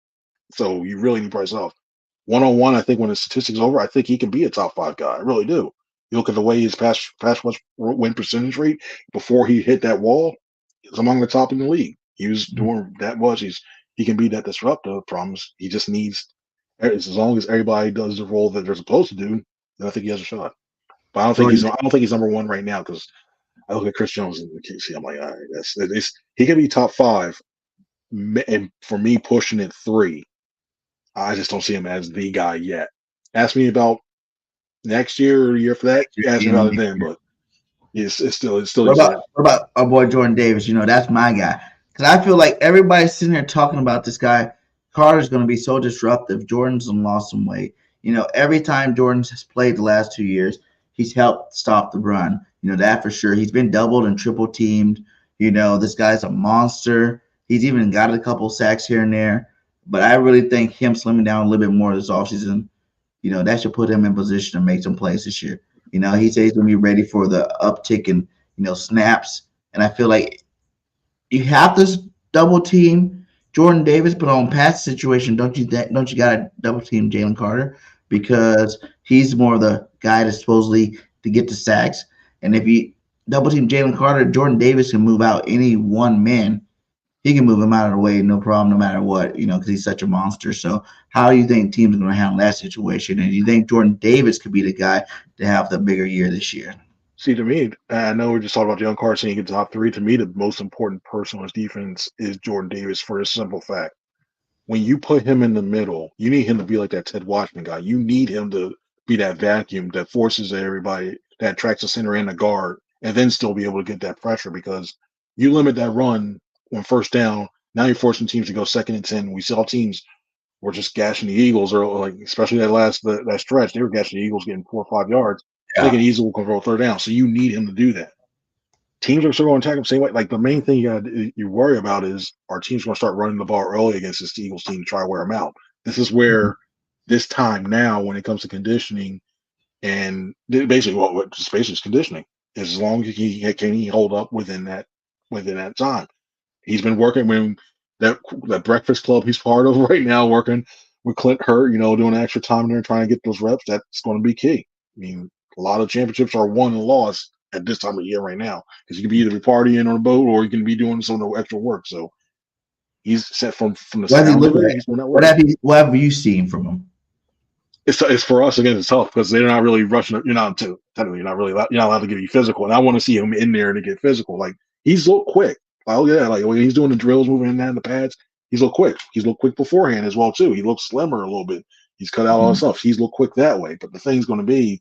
So you really need Bryce off. 1-on-1, I think when the statistics over, I think he can be a top 5 guy. I really do. You look at the way his pass win percentage rate before he hit that wall, is among the top in the league. He was doing that much. He can be that disruptive. Promise. He just needs, as long as everybody does the role that they're supposed to do, then I think he has a shot. But I don't think he's number one right now because I look at Chris Jones and KC. I'm like, all right, he can be top 5, and for me pushing it 3. I just don't see him as the guy yet. Ask me about next year or the year for that. You ask me about it then, but it's still what about our boy Jordan Davis? You know, that's my guy. Because I feel like everybody's sitting there talking about this guy. Carter's going to be so disruptive. Jordan's lost some weight. You know, every time Jordan has played the last 2 years, he's helped stop the run. You know, that for sure. He's been doubled and triple teamed. You know, this guy's a monster. He's even got a couple sacks here and there. But I really think him slimming down a little bit more this offseason, you know, that should put him in position to make some plays this year. You know, he says he's going to be ready for the uptick in, you know, snaps. And I feel like you have to double team Jordan Davis, but on pass situation, don't you got to double team Jalen Carter because he's more of the guy that's supposedly to get the sacks. And if you double team Jalen Carter, Jordan Davis can move out any one man. He can move him out of the way, no problem, no matter what, you know, because he's such a monster. So how do you think teams are going to handle that situation? And do you think Jordan Davis could be the guy to have the bigger year this year? See, to me, I know we're just talking about Jalen Carter saying he gets top 3. To me, the most important person on his defense is Jordan Davis for a simple fact. When you put him in the middle, you need him to be like that Ted Watchman guy. You need him to be that vacuum that forces everybody, that attracts the center and the guard, and then still be able to get that pressure because you limit that run on first down. Now you're forcing teams to go 2nd and 10. We saw teams were just gashing the Eagles, or like especially that stretch, they were gashing the Eagles getting 4 or 5 yards. Yeah. They can easily control 3rd down. So you need him to do that. Teams are still going to attack him same way. Like the main thing you worry about is our team's going to start running the ball early against this Eagles team to try to wear them out. This is where this time now, when it comes to conditioning, and basically what just basically is conditioning. As long as he hold up within that time. He's been working when that breakfast club he's part of right now, working with Clint Hurt, you know, doing extra time in there trying to get those reps. That's going to be key. I mean, a lot of championships are won and lost at this time of year right now because you can be either partying on a boat or you can be doing some extra work. So he's set from the sound of it. He's doing that work. What have you seen from him? It's for us again. It's tough because they're not really rushing. You're not allowed to give you physical, and I want to see him in there to get physical. Like he's look quick. Oh yeah, like when he's doing the drills, moving in there in the pads, he's look quick. He's look quick beforehand as well too. He looks slimmer a little bit. He's cut out all the stuff. He's look quick that way. But the thing's going to be,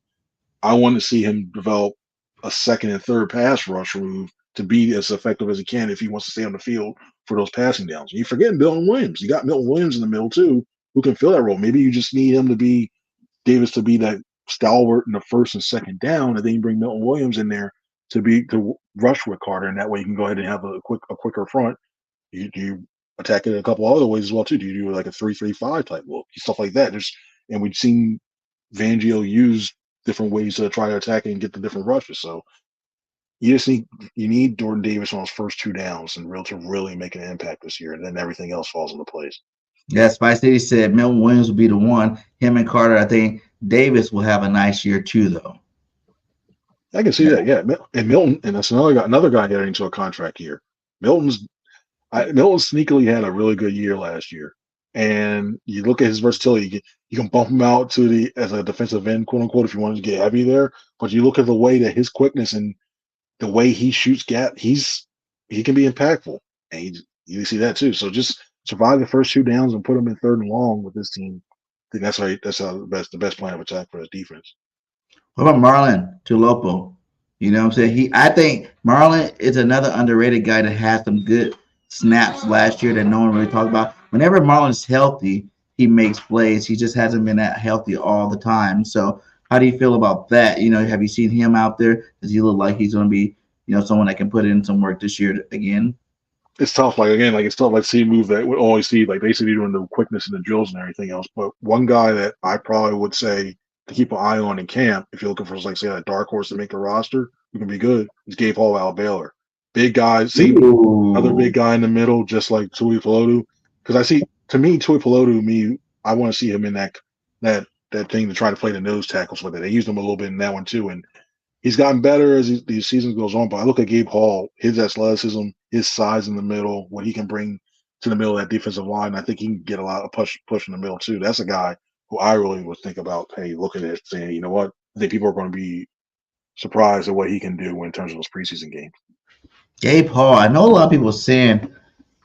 I want to see him develop a 2nd and 3rd pass rush move to be as effective as he can if he wants to stay on the field for those passing downs. You forget Milton Williams. You got Milton Williams in the middle too, who can fill that role. Maybe you just need him to be Davis to be that stalwart in the 1st and 2nd down, and then you bring Milton Williams in there to rush with Carter, and that way you can go ahead and have a quicker front. You attack it a couple other ways as well too. Do you do like a 3-3-5 type look, stuff like that? And we've seen Fangio use different ways to try to attack it and get the different rushes. So you need Jordan Davis on those first 2 downs and to really make an impact this year, and then everything else falls into place. Yeah, Spice City said Milton Williams will be the one. Him and Carter, I think Davis will have a nice year too, though. I can see that, yeah. And Milton, and that's another guy getting into a contract year. Milton sneakily had a really good year last year, and you look at his versatility. You can bump him out as a defensive end, quote unquote, if you wanted to get heavy there. But you look at the way that his quickness and the way he shoots gap, he can be impactful, and you see that too. So just survive the first 2 downs and put him in 3rd and long with this team. I think that's the best plan of attack for his defense. What about Marlon Tulopo? You know what I'm saying? I think Marlon is another underrated guy that had some good snaps last year that no one really talked about. Whenever Marlon's healthy, he makes plays. He just hasn't been that healthy all the time. So how do you feel about that? You know, have you seen him out there? Does he look like he's going to be, you know, someone that can put in some work this year again? It's tough. It's tough. Like see a move that we always see, like basically doing the quickness and the drills and everything else. But one guy that I probably would say to keep an eye on in camp, if you're looking for, like, say, a dark horse to make the roster, who can be good, is Gabe Hall out of Baylor. Big guys, same other Ooh. big guy in the middle, just like Tui Pelotu. Because I see, to me, Tui Pelotu, I want to see him in that that thing to try to play the nose tackles with it. They used him a little bit in that one too, and he's gotten better as the season goes on. But I look at Gabe Hall, his athleticism, his size in the middle, what he can bring to the middle of that defensive line. I think he can get a lot of push in the middle too. That's a guy who I really would think about, hey, looking at saying, you know what, I think people are going to be surprised at what he can do in terms of those preseason games. Gabe Hall. I know a lot of people saying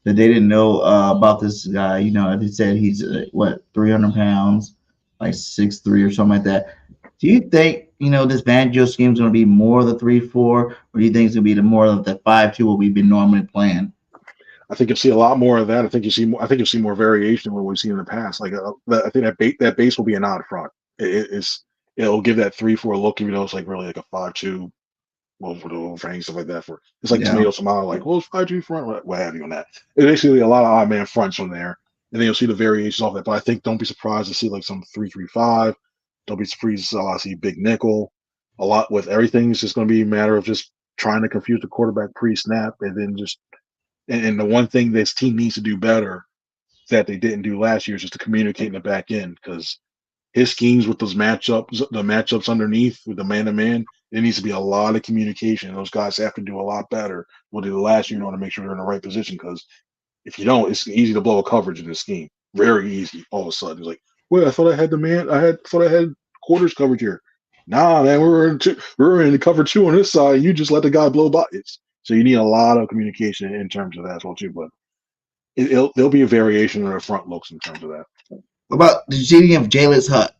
that they didn't know about this guy. You know, they said he's 300 pounds, like 6'3" or something like that. Do you think this Banjo scheme is going to be more of the 3-4, or do you think it's going to be the more of the 5-2 what we've been normally playing? I think you'll see a lot more of that. I think you'll see more variation than what we've seen in the past. Like I think that base will be an odd front. It'll give that 3-4 look, even though it's like really like a 5-2. Well, for the overhang, stuff like that. It's like Yeah. tomato tomato, like, well, it's 5-2 front, what have you on that. It's basically a lot of odd man fronts on there, and then you'll see the variations off that. But I think don't be surprised to see like some 3-3-5. Don't be surprised to see big nickel. A lot with everything. It's just going to be a matter of just trying to confuse the quarterback pre-snap, and then just and the one thing this team needs to do better that they didn't do last year is just to communicate in the back end, because his schemes with those matchups underneath with the man-to-man, there needs to be a lot of communication. Those guys have to do a lot better what they did last year in order to make sure they're in the right position. Because if you don't, it's easy to blow a coverage in this scheme. Very easy. All of a sudden, it's like, wait, I thought I had the man. Thought I had quarters coverage here. Nah, man, we were in cover 2 on this side. You just let the guy blow by it. So you need a lot of communication in terms of that as well too. But there'll be a variation in the front looks in terms of that. What about the cheating of Jalen's Hut?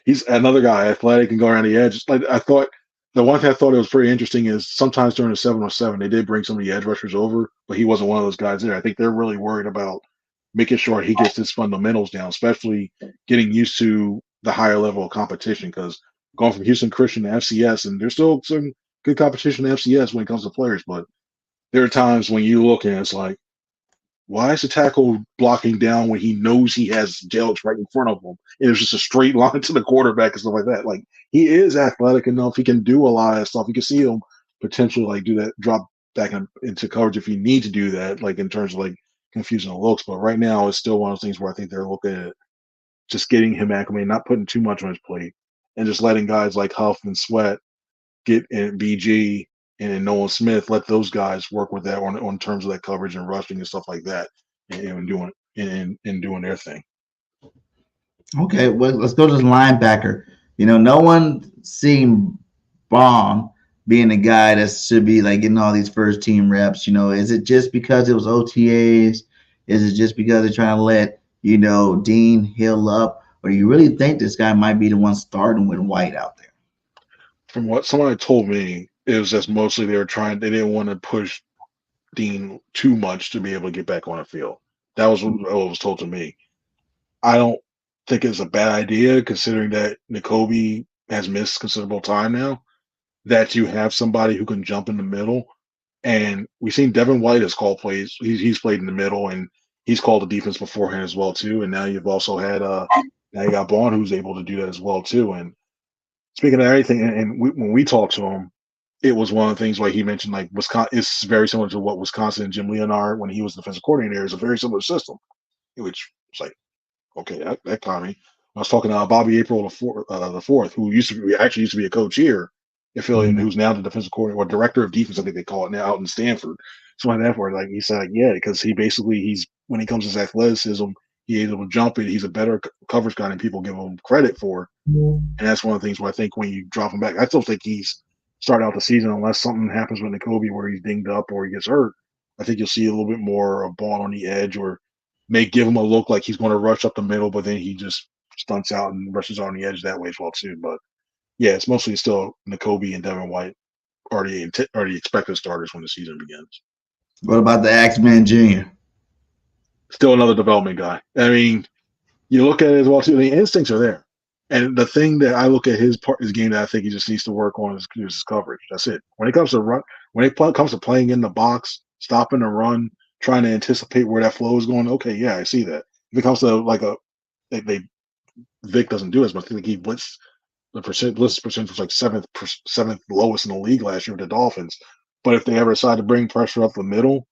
He's another guy, athletic and go around the edge. Like I thought, the one thing I thought it was pretty interesting is sometimes during the 7-on-7, they did bring some of the edge rushers over, but he wasn't one of those guys there. I think they're really worried about making sure he gets his fundamentals down, especially getting used to the higher level of competition. Because going from Houston Christian to FCS, and there's still some good competition in FCS when it comes to players, but there are times when you look and it's like, why is the tackle blocking down when he knows he has Jelks right in front of him? And it's just a straight line to the quarterback and stuff like that. Like, he is athletic enough. He can do a lot of that stuff. You can see him potentially like do that, drop back into coverage if you need to do that, like in terms of like confusing the looks. But right now, it's still one of those things where I think they're looking at just getting him acclimated, not putting too much on his plate, and just letting guys like Huff and Sweat get in BG and Nolan Smith, let those guys work with that on terms of that coverage and rushing and stuff like that, and doing their thing. Okay, well, let's go to the linebacker. No one seen Bond being the guy that should be like getting all these first team reps. Is it just because it was OTAs? Is it just because they're trying to let Dean heal up, or do you really think this guy might be the one starting with White out there? From what someone had told me, it was just mostly they didn't want to push Dean too much to be able to get back on the field. That was what was told to me. I don't think it's a bad idea considering that N'Kobe has missed considerable time now, that you have somebody who can jump in the middle. And we've seen Devin White has called plays. He's played in the middle and he's called the defense beforehand as well too. And now you've also had now you got Bond who's able to do that as well too. And speaking of everything, and when we talked to him, it was one of the things where he mentioned like Wisconsin. It's very similar to what Wisconsin and Jim Leonhard when he was defensive coordinator. It's a very similar system, which was like, okay, that caught me. I was talking to Bobby April the fourth, who used to be a coach here in Philly, and who's now the defensive coordinator or director of defense, I think they call it now, out in Stanford. So like that, where like he said, yeah, because he's when he comes to his athleticism, he's able to jump it. He's a better coverage guy than people give him credit for, and that's one of the things where I think when you drop him back, I still think he's starting out the season unless something happens with N'Kobe where he's dinged up or he gets hurt. I think you'll see a little bit more of Ball on the edge or may give him a look like he's going to rush up the middle, but then he just stunts out and rushes on the edge that way as well too. But yeah, it's mostly still N'Kobe and Devin White already expected starters when the season begins. What about the Axeman Jr.? Still another development guy. I mean, you look at it as well too. The instincts are there, and the thing that I look at his game that I think he just needs to work on is his coverage. That's it. When it comes to playing in the box, stopping the run, trying to anticipate where that flow is going. Okay, yeah, I see that. If it comes to like Vic doesn't do as much. I think he blitz percentage was like seventh lowest in the league last year with the Dolphins. But if they ever decide to bring pressure up the middle,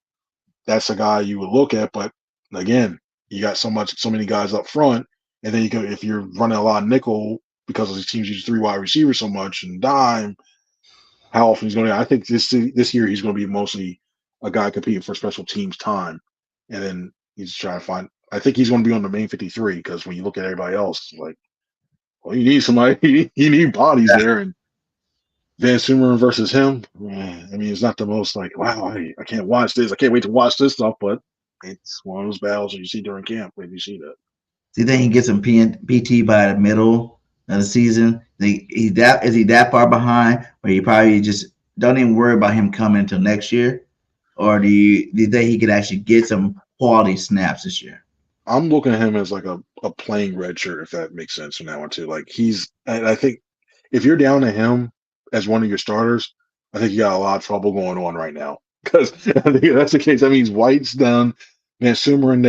that's a guy you would look at. But again, you got so many guys up front, and then if you're running a lot of nickel because these teams use 3 wide receivers so much and dime, how often he's going to? I think this year he's going to be mostly a guy competing for special teams time, and then he's trying to find. I think he's going to be on the main 53 because when you look at everybody else, it's like, well, you need somebody, you need bodies there, and Van Sumeren versus him. I mean, it's not the most like, wow, I can't watch this. I can't wait to watch this stuff, but it's one of those battles that you see during camp when you see that. Do you think he gets some PT by the middle of the season? Is he that far behind where you probably just don't even worry about him coming until next year? Or do you think he could actually get some quality snaps this year? I'm looking at him as like a playing red shirt, if that makes sense from that one too. Like I think if you're down to him as one of your starters, I think you got a lot of trouble going on right now. Because I think that's the case. That means White's down. Van Sumeren,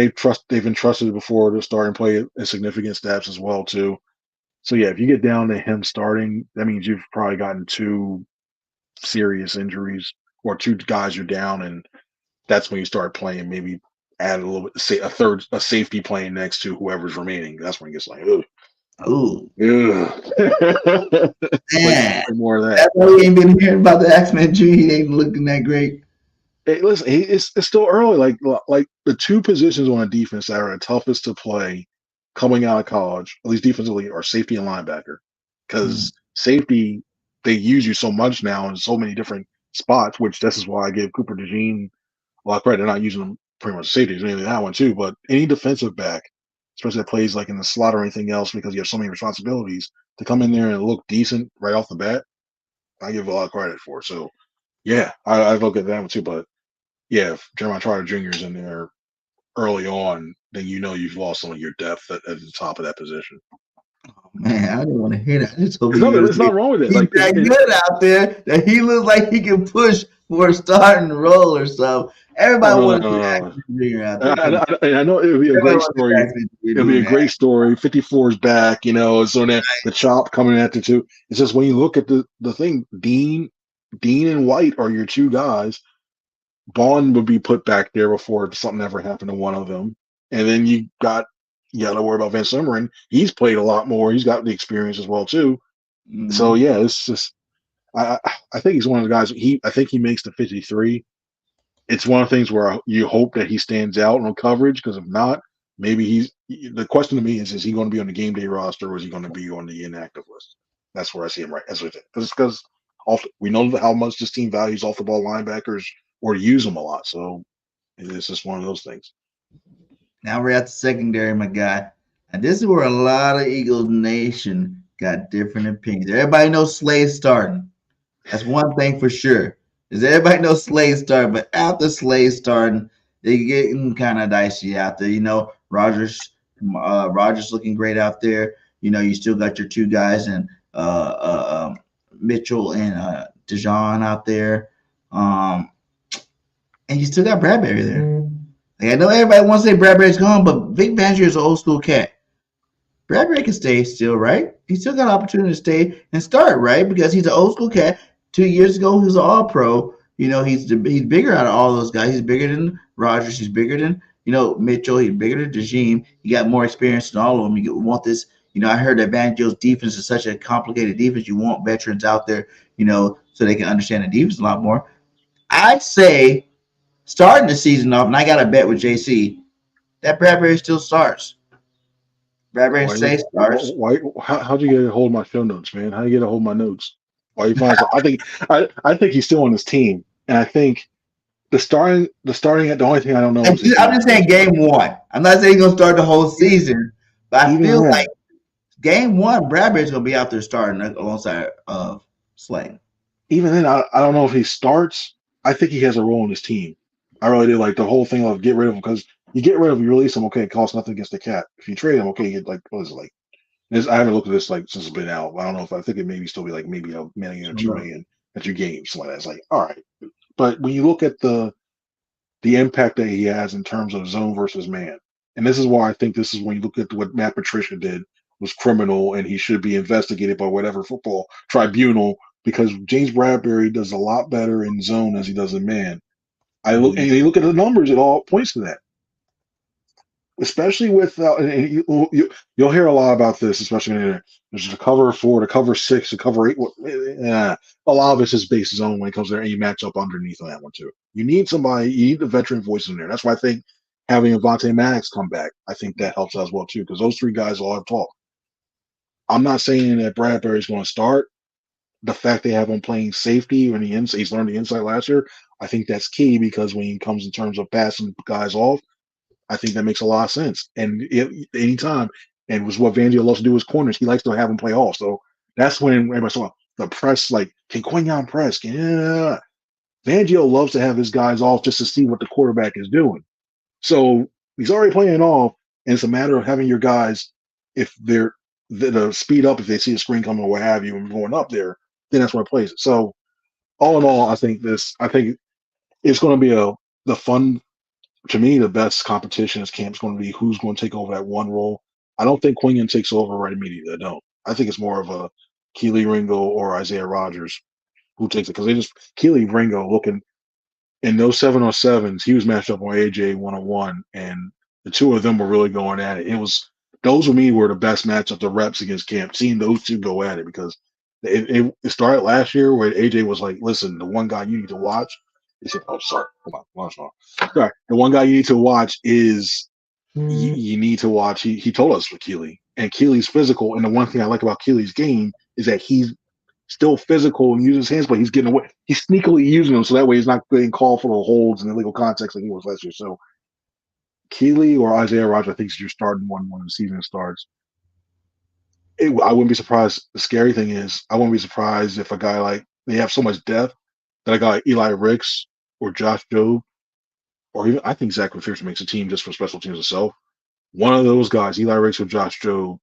they've been trusted before to start and play in significant snaps as well too. So yeah, if you get down to him starting, that means you've probably gotten 2 serious injuries or 2 guys you're down, and that's when you start playing. Maybe add a little bit, say a safety playing next to whoever's remaining. That's when it gets like, ugh. Ooh. Man, like more of that. That's why we ain't been hearing about the X-Men Jr. He ain't looking that great. Hey, listen, it's still early. Like the 2 positions on a defense that are the toughest to play coming out of college, at least defensively, are safety and linebacker. Because safety, they use you so much now in so many different spots, which this is why I give Cooper DeJean a lot of credit. They're not using them pretty much safeties, maybe that one too, but any defensive back, especially that plays like in the slot or anything else, because you have so many responsibilities, to come in there and look decent right off the bat, I give a lot of credit for. So yeah, I look at that one too. But yeah, if Jeremiah Trotter Jr. is in there early on, then you know you've lost some of your depth at the top of that position. Man, I didn't want to hear that. I just hope There's not wrong with it. He's like that good out there that he looks like he can push for a starting role or something. Everybody wants to see out there. I know it would be a great story. It'll be a great story. 54 is back, so then the chop coming at the 2. It's just when you look at the thing, Dean and White are your 2 guys. Bond would be put back there before something ever happened to one of them. And then you got to worry about Van Sumeren. He's played a lot more. He's got the experience as well too. Mm-hmm. So yeah, it's just I think he's one of the guys. I think he makes the 53. It's one of the things where you hope that he stands out on coverage, because if not, maybe the question to me is he going to be on the game day roster or is he going to be on the inactive list? That's where I see him right. Because we know how much this team values off the ball linebackers or use them a lot. So it's just one of those things. Now we're at the secondary, my guy. And this is where a lot of Eagles Nation got different opinions. Everybody knows Slade's starting. That's one thing for sure. Is everybody knows Slade's starting, but after Slade's starting, they're getting kind of dicey out there. Rogers looking great out there. You still got your 2 guys and Mitchell and DeJean out there. And you still got Bradbury there. Like, I know everybody wants to say Bradbury's gone, but Vic Fangio is an old school cat. Bradbury can stay still, right? He still got an opportunity to stay and start, right? Because he's an old school cat. 2 years ago, he was an all-pro. He's bigger out of all those guys. He's bigger than Rogers. He's bigger than, Mitchell. He's bigger than DeJean. He got more experience than all of them. You want this, I heard that Fangio's defense is such a complicated defense. You want veterans out there, so they can understand the defense a lot more. I'd say starting the season off, and I got a bet with JC, that Bradbury still starts. Bradbury starts. How'd you get a hold of my show notes, man? How do you get a hold of my notes? I think he's still on his team, and I think the starting. The only thing I don't know. I'm just saying game 1. I'm not saying he's gonna start the whole season, but I feel like game 1, Bradbury's gonna be out there starting alongside of Slade. Even then, I don't know if he starts. I think he has a role in his team. I really do. Like the whole thing of get rid of him, because you get rid of him, you release him. Okay, it costs nothing against the cap. If you trade him, okay, you get what is it like? I haven't looked at this since it's been out. I don't know if I think it maybe still be like maybe $1 million or $2 million at your game. Something like that. It's like, all right. But when you look at the impact that he has in terms of zone versus man, and this is why I think this is when you look at what Matt Patricia did was criminal, and he should be investigated by whatever football tribunal, because James Bradbury does a lot better in zone as he does in man. And you look at the numbers; it all points to that. Especially with and you'll hear a lot about this, especially when there's a cover 4, the cover 6, the cover 8. A lot of it's just based zone when it comes there, and you match up underneath on that one too. You need somebody, you need the veteran voice in there. That's why I think having Avonte Maddox come back, I think that helps as well too, because those 3 guys all have talked. I'm not saying that Bradbury's going to start. The fact they have him playing safety when he's learned the inside last year, I think that's key, because when he comes in terms of passing guys off, I think that makes a lot of sense. And anytime, and was what Vangio loves to do with corners, he likes to have them play off. So that's when everybody saw the press, like, can Quinion press? Yeah. Vangio loves to have his guys off just to see what the quarterback is doing. So he's already playing off, and it's a matter of having your guys, if they're the speed up, if they see a screen coming or what have you, and going up there, then that's where it plays it. So all in all, I think it's going to be the fun. To me, the best competition is camp's going to be who's going to take over that one role. I don't think Quinion takes over right immediately. I don't. I think it's more of a Keely Ringo or Isaiah Rogers who takes it, because they just Keely Ringo looking in those 7-on-7s. He was matched up on AJ 1-on-1, and the 2 of them were really going at it. Those for me were the best matchup, the reps against camp. Seeing those 2 go at it, because it started last year where AJ was like, "Listen, the one guy you need to watch." He said, "Oh, sorry, hold on. Sorry, the one guy you need to watch is you need to watch." He told us with Keely, and Keely's physical. And the one thing I like about Keely's game is that he's still physical and uses his hands, but he's getting away. He's sneakily using them, so that way he's not getting called for the holds and illegal contacts like he was last year. So Keely or Isaiah Rogers, I think, is your starting one when the season starts. I wouldn't be surprised. The scary thing is, I wouldn't be surprised if a guy like, they have so much depth that a guy like Eli Ricks or Josh Jobe, or even, I think Zach McPherson makes a team just for special teams itself. One of those guys, Eli Ricks or Josh Jobe,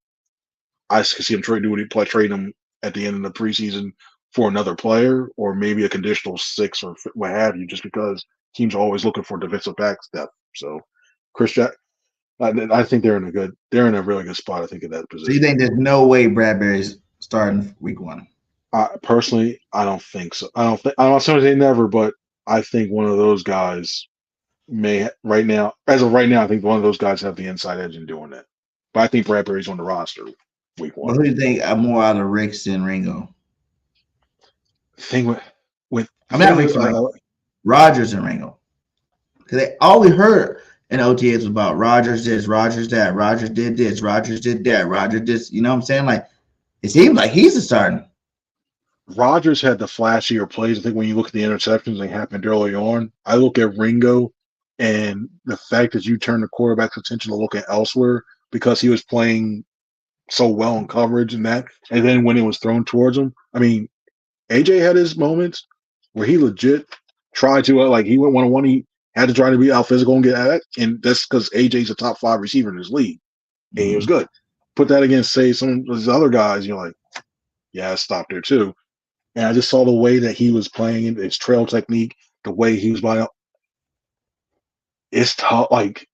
I could see him trade him at the end of the preseason for another player, or maybe a conditional 6 or what have you, just because teams are always looking for defensive back depth. So Chris Jack, I think they're in a really good spot, I think, in that position. So you think there's no way Bradbury's starting week 1? Personally, I don't think so. I'm not saying they never, but I think one of those guys may right now, as of right now, I think one of those guys have the inside edge in doing that. But I think Bradbury's on the roster week 1. Well, who do you think more out of Ricks than Ringo? Thing with Rogers and Ringo, because all we heard in OTAs was about Rogers this, Rogers that, Rogers did this, Rogers did that, Rogers this. You know what I'm saying? Like, it seems like he's the starting. Rogers had the flashier plays. I think when you look at the interceptions that happened early on, I look at Ringo and the fact that you turn the quarterback's attention to look at elsewhere, because he was playing so well in coverage and that. And then when it was thrown towards him, I mean, AJ had his moments where he legit tried to, like, he went 1-on-1. He had to try to be out physical and get at it. And that's because AJ's a top 5 receiver in his league. And he was good. Put that against, say, some of those other guys, you're like, yeah, I stopped there too. And I just saw the way that he was playing, his trail technique, the way he was buying. It's tough. Like,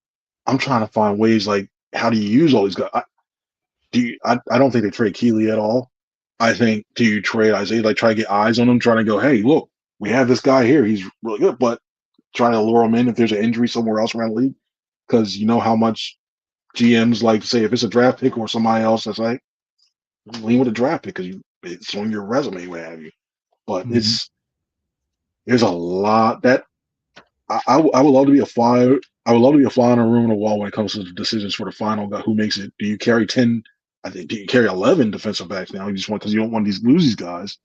I'm trying to find ways, like, how do you use all these guys? I don't think they trade Keely at all. I think, do you trade Isaiah, like, try to get eyes on him, trying to go, hey, look, we have this guy here. He's really good, but trying to lure him in if there's an injury somewhere else around the league. Because you know how much GMs like to say, if it's a draft pick or somebody else, that's like, lean with a draft pick because it's on your resume, what have you. But there's a lot that I would love to be a fly. I would love to be a fly on a room on the wall when it comes to the decisions for the final guy. Who makes it? Do you carry 10? I think, do you carry 11 defensive backs now? You just want, because you don't want lose these guys.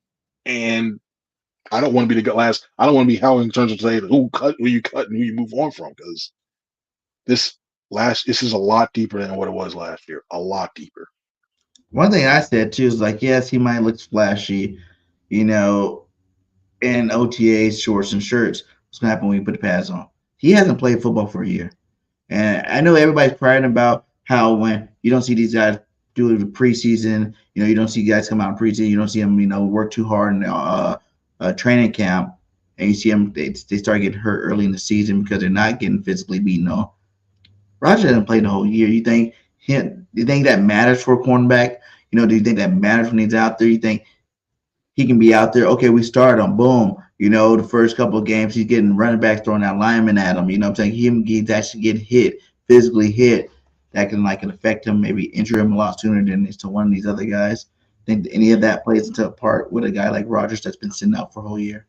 And I don't want to be the last. I don't want to be howling in terms of saying who you cut and who you move on from, because this is a lot deeper than what it was last year. A lot deeper. One thing I said too is, like, yes, he might look flashy, in OTAs, shorts and shirts. What's gonna happen when you put the pads on? He hasn't played football for a year, and I know everybody's crying about how when you don't see these guys do the preseason, you don't see guys come out in preseason, you don't see them, work too hard in training camp, and you see them they start getting hurt early in the season because they're not getting physically beaten on. Roger hasn't played the whole year. You think that matters for a cornerback? Do you think that matters when he's out there? You think he can be out there. Okay, we start him. Boom. You know, the first couple of games, he's getting running backs throwing that lineman at him. You know what I'm saying? He's actually getting hit, physically hit. That can affect him, maybe injure him a lot sooner than it's to one of these other guys. Think any of that plays into a part with a guy like Rodgers that's been sitting out for a whole year?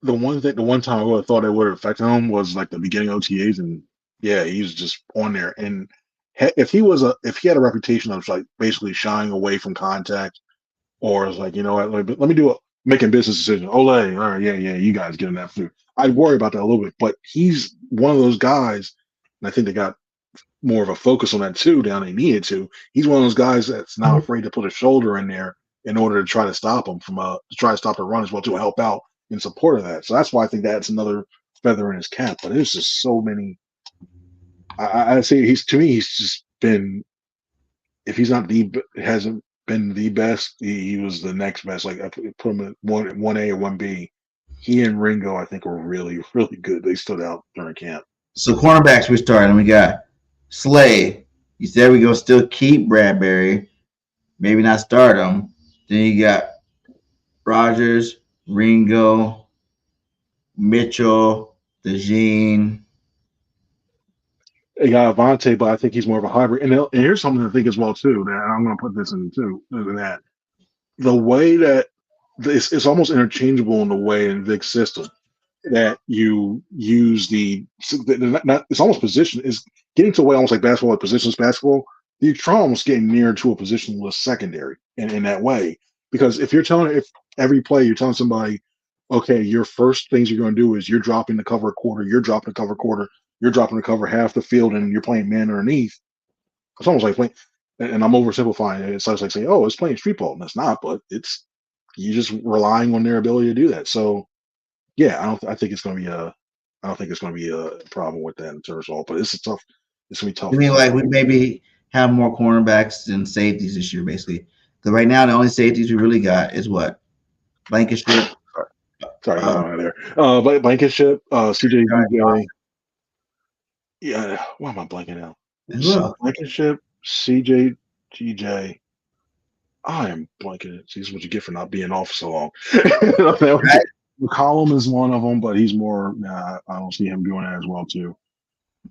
The one time I would have thought it would have affected him was like the beginning OTAs, and yeah, he was just on there. And if he had a reputation of like basically shying away from contact, or is like, you know what, let me do a making business decision. Ole, all right, yeah, you guys get in that food. I'd worry about that a little bit, but he's one of those guys, and I think they got more of a focus on that too down they needed to. He's one of those guys that's not afraid to put a shoulder in there in order to try to stop him from to try to stop the run as well to help out in support of that. So that's why I think that's another feather in his cap. But there's just so many. I say he's just been, if he's not hasn't been the best, he was the next best. Like I put him at one A or 1B. He and Ringo, I think, were really, really good. They stood out during camp. So cornerbacks we started. We got Slay. You said we're gonna still keep Bradbury, maybe not start him. Then you got Rodgers, Ringo, Mitchell, DeJean. They got Avante, but I think he's more of a hybrid. And here's something to think as well too. That I'm going to put this in too. That the way that it's almost interchangeable in the way in Vic's system that you use it's almost position is getting to a way almost like basketball, like positions basketball. You're almost getting near to a positionless secondary in that way, because if every play you're telling somebody, okay, your first things you're going to do is you're dropping the cover a quarter, you're dropping the cover quarter, you're dropping the cover half the field, and you're playing man underneath. It's almost like playing, and I'm oversimplifying it. It's like saying, oh, it's playing street ball, and it's not, but it's you just relying on their ability to do that. So yeah, I think it's going to be I don't think it's going to be a problem with that in terms of all, but it's going to be tough. I mean, like we maybe have more cornerbacks than safeties this year, basically. Because right now the only safeties we really got is what Blankenship. Sorry, there. Blankenship, CJ DJ. Yeah, why am I blanking out? Blankenship, CJ GJ. I am blanking. See, this is what you get for not being off so long. Right. McCollum is one of them, but he's more. I don't see him doing that as well too.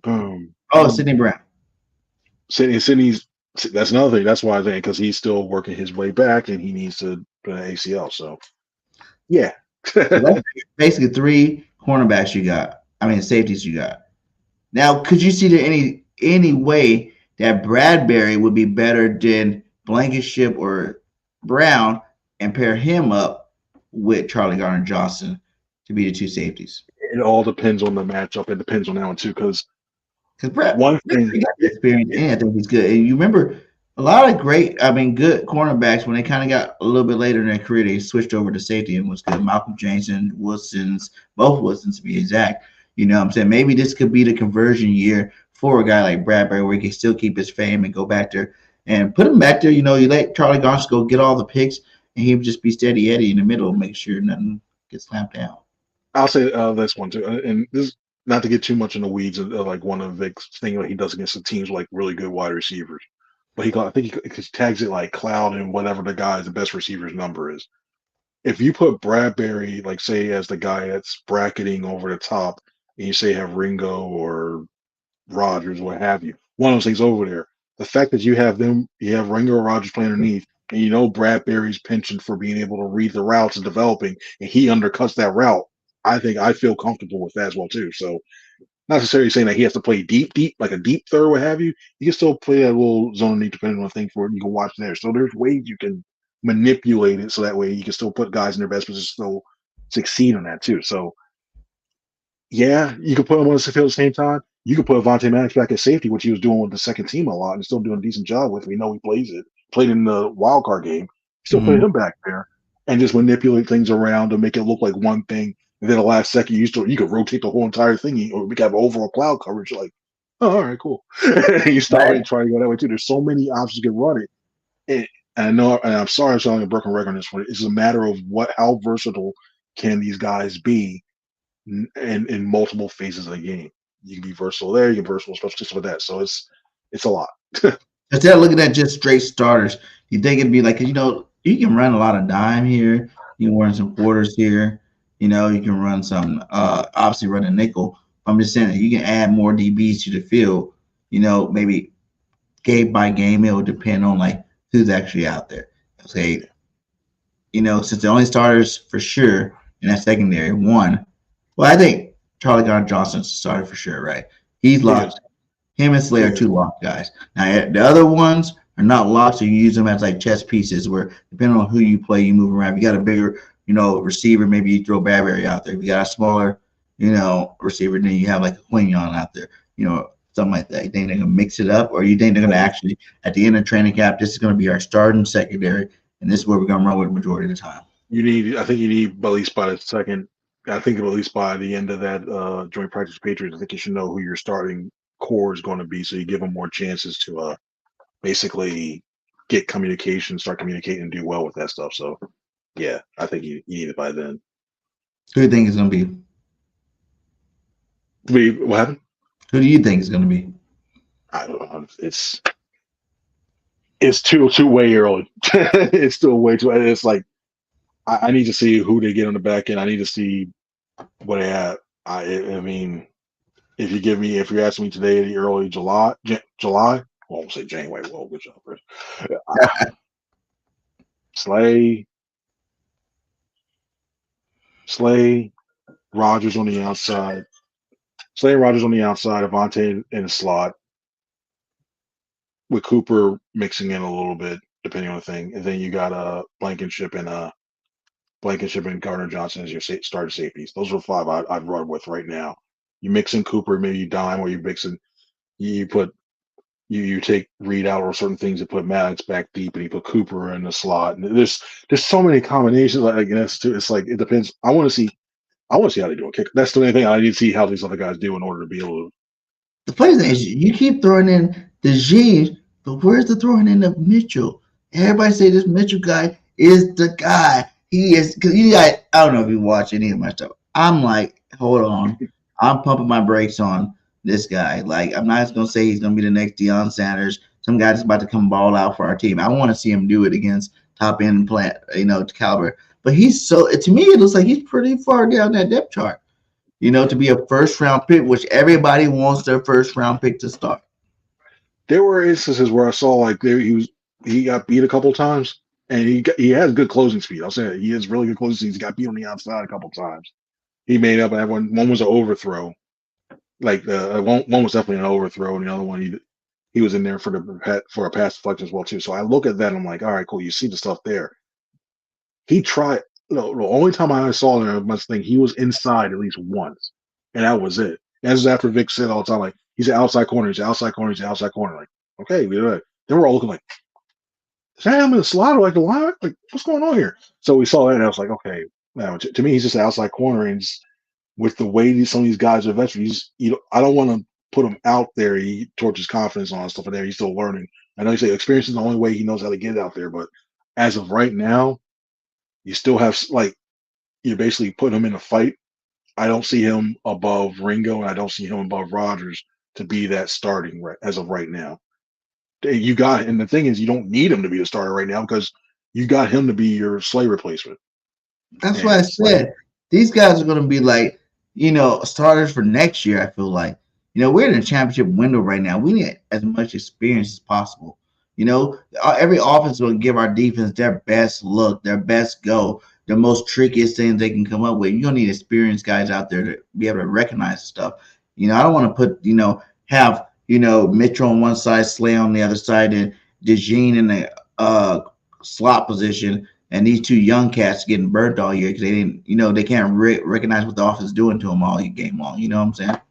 Boom. Oh, Sidney Brown. Sidney's. That's another thing. That's why I think because he's still working his way back and he needs to put an ACL. So, yeah. So basically, 3 cornerbacks you got. I mean, safeties you got. Now, could you see there any way that Bradbury would be better than Blankenship or Brown and pair him up with Charlie Gardner-Johnson to be the 2 safeties? It all depends on the matchup. It depends on that one too, because Brad got the experience and I think he's good. And you remember a lot of good cornerbacks when they kind of got a little bit later in their career, they switched over to safety and was good. Malcolm Jameson, both Wilsons to be exact. You know what I'm saying? Maybe this could be the conversion year for a guy like Bradbury where he can still keep his fame and go back there and put him back there. You know, you let Charlie Gauch go get all the picks and he would just be steady Eddie in the middle, make sure nothing gets snapped down. I'll say this one too. And this, not to get too much in the weeds of like one of Vic's things like he does against the teams like really good wide receivers. But I think he tags it like cloud and whatever the best receiver's number is. If you put Bradbury, like say, as the guy that's bracketing over the top, and you say have Ringo or Rodgers, what have you, one of those things over there, the fact that you have Ringo or Rodgers playing underneath, and you know Bradbury's penchant for being able to read the routes and developing, and he undercuts that route, I feel comfortable with that as well too. So not necessarily saying that he has to play deep, like a deep third, what have you. You can still play that little zone underneath depending on thing for it. You can watch there. So there's ways you can manipulate it so that way you can still put guys in their best position, still succeed on that too. So yeah, you can put them on the field at the same time. You can put Avonte Maddox back at safety, which he was doing with the second team a lot and still doing a decent job with. We know he played in the wild card game. Still put him back there and just manipulate things around to make it look like one thing. And then the last second, you could rotate the whole entire thing, or we could have overall cloud coverage. Like, oh, all right, cool. You start and try to go that way too. There's so many options you can run it. And I know, and I'm sorry I'm sounding a broken record on this one. It's a matter of how versatile can these guys be in multiple phases of the game. You can be versatile there, you can be versatile, just with that. So it's a lot. Instead of looking at just straight starters, you think it'd be like, you know, you can run a lot of dime here. You can run some quarters here. You know, you can run some obviously run a nickel. I'm just saying that you can add more DBs to the field. You know, maybe game by game, it will depend on like who's actually out there. Say, you know, since the only starters for sure in that secondary, one. Well, I think Charlie Gardner Johnson's the starter for sure, right? He's He is. locked. Him and Slay He are is. two locked guys. Now the other ones are not locked, so you use them as like chess pieces where depending on who you play, you move around. If you got a bigger, you know, receiver, maybe you throw Bradbury out there. If you got a smaller, you know, receiver, then you have like a Quinion out there, you know, something like that. You think they're gonna mix it up, or you think they're gonna actually at the end of training camp, this is gonna be our starting secondary, and this is where we're gonna run with the majority of the time. You need. I think you need at least by the second. I think at least by the end of that joint practice with Patriots, I think you should know who your starting core is going to be, so you give them more chances to basically get communication, start communicating, and do well with that stuff. So yeah, I think you need it by then. Who do you think is gonna be? What happened? Who do you think is gonna be? I don't know. It's too way early. It's still way too. It's like I need to see who they get on the back end. I need to see what they have. I mean, if you're asking me today, the early July, well, I won't say January. Well, good job, Chris. Slay, Slay, Rogers on the outside. Slay and Rogers on the outside. Avante in the slot with Cooper mixing in a little bit depending on the thing, and then you got Blankenship and Gardner Johnson as your starting safeties. Those are five I'd run with right now. You mix in Cooper, maybe you dime, or you mix in you put you take Reed out or certain things and put Maddox back deep, and you put Cooper in the slot. And there's so many combinations. Like it's like it depends. I want to see how they do a kick. That's the only thing I need to see how these other guys do in order to be able to. The funny thing is, you keep throwing in the G's, but where's the throwing in of Mitchell? Everybody say this Mitchell guy is the guy. He is because you guys. I don't know if you watch any of my stuff. I'm like, hold on, I'm pumping my brakes on this guy. Like, I'm not just gonna say he's gonna be the next Deion Sanders. Some guy that's about to come ball out for our team. I want to see him do it against top end plant, you know, caliber. But he's so to me, it looks like he's pretty far down that depth chart. You know, to be a first round pick, which everybody wants their first round pick to start. There were instances where I saw like he got beat a couple times, and he has good closing speed. I'll say that. He has really good closing speed. He's got beat on the outside a couple times. He made up that one. One was an overthrow. Like one was definitely an overthrow, and the other one he was in there for a pass deflection as well too. So I look at that and I'm like, all right, cool. You see the stuff there. He tried. The only time I saw him, I must think he was inside at least once, and that was it. As after Vic said all the time, like he's an outside corner, he's an outside corner, he's an outside corner. Like, okay, we do it. Then we're all looking like, is that him in the slot or like the line? Like, what's going on here? So we saw that, and I was like, okay, now to me, he's just an outside corner, and with the way some of these guys are veterans, I don't want to put him out there. He torches confidence on stuff in there. He's still learning. I know you say experience is the only way he knows how to get out there, but as of right now, you still have like you're basically putting him in a fight. I don't see him above Ringo, and I don't see him above Rodgers to be that starting as of right now. You got, and the thing is, you don't need him to be the starter right now because you got him to be your Slay replacement. That's why I said these guys are going to be like, you know, starters for next year. I feel like, you know, we're in a championship window right now. We need as much experience as possible. You know, every offense will give our defense their best look, their best go, the most trickiest things they can come up with. You're going to need experienced guys out there to be able to recognize stuff. You know, I don't want to put, you know, have, you know, Mitchell on one side, Slay on the other side, and DeJean in the slot position, and these two young cats getting burnt all year because they didn't, you know, they can't recognize what the offense is doing to them all game long. You know what I'm saying?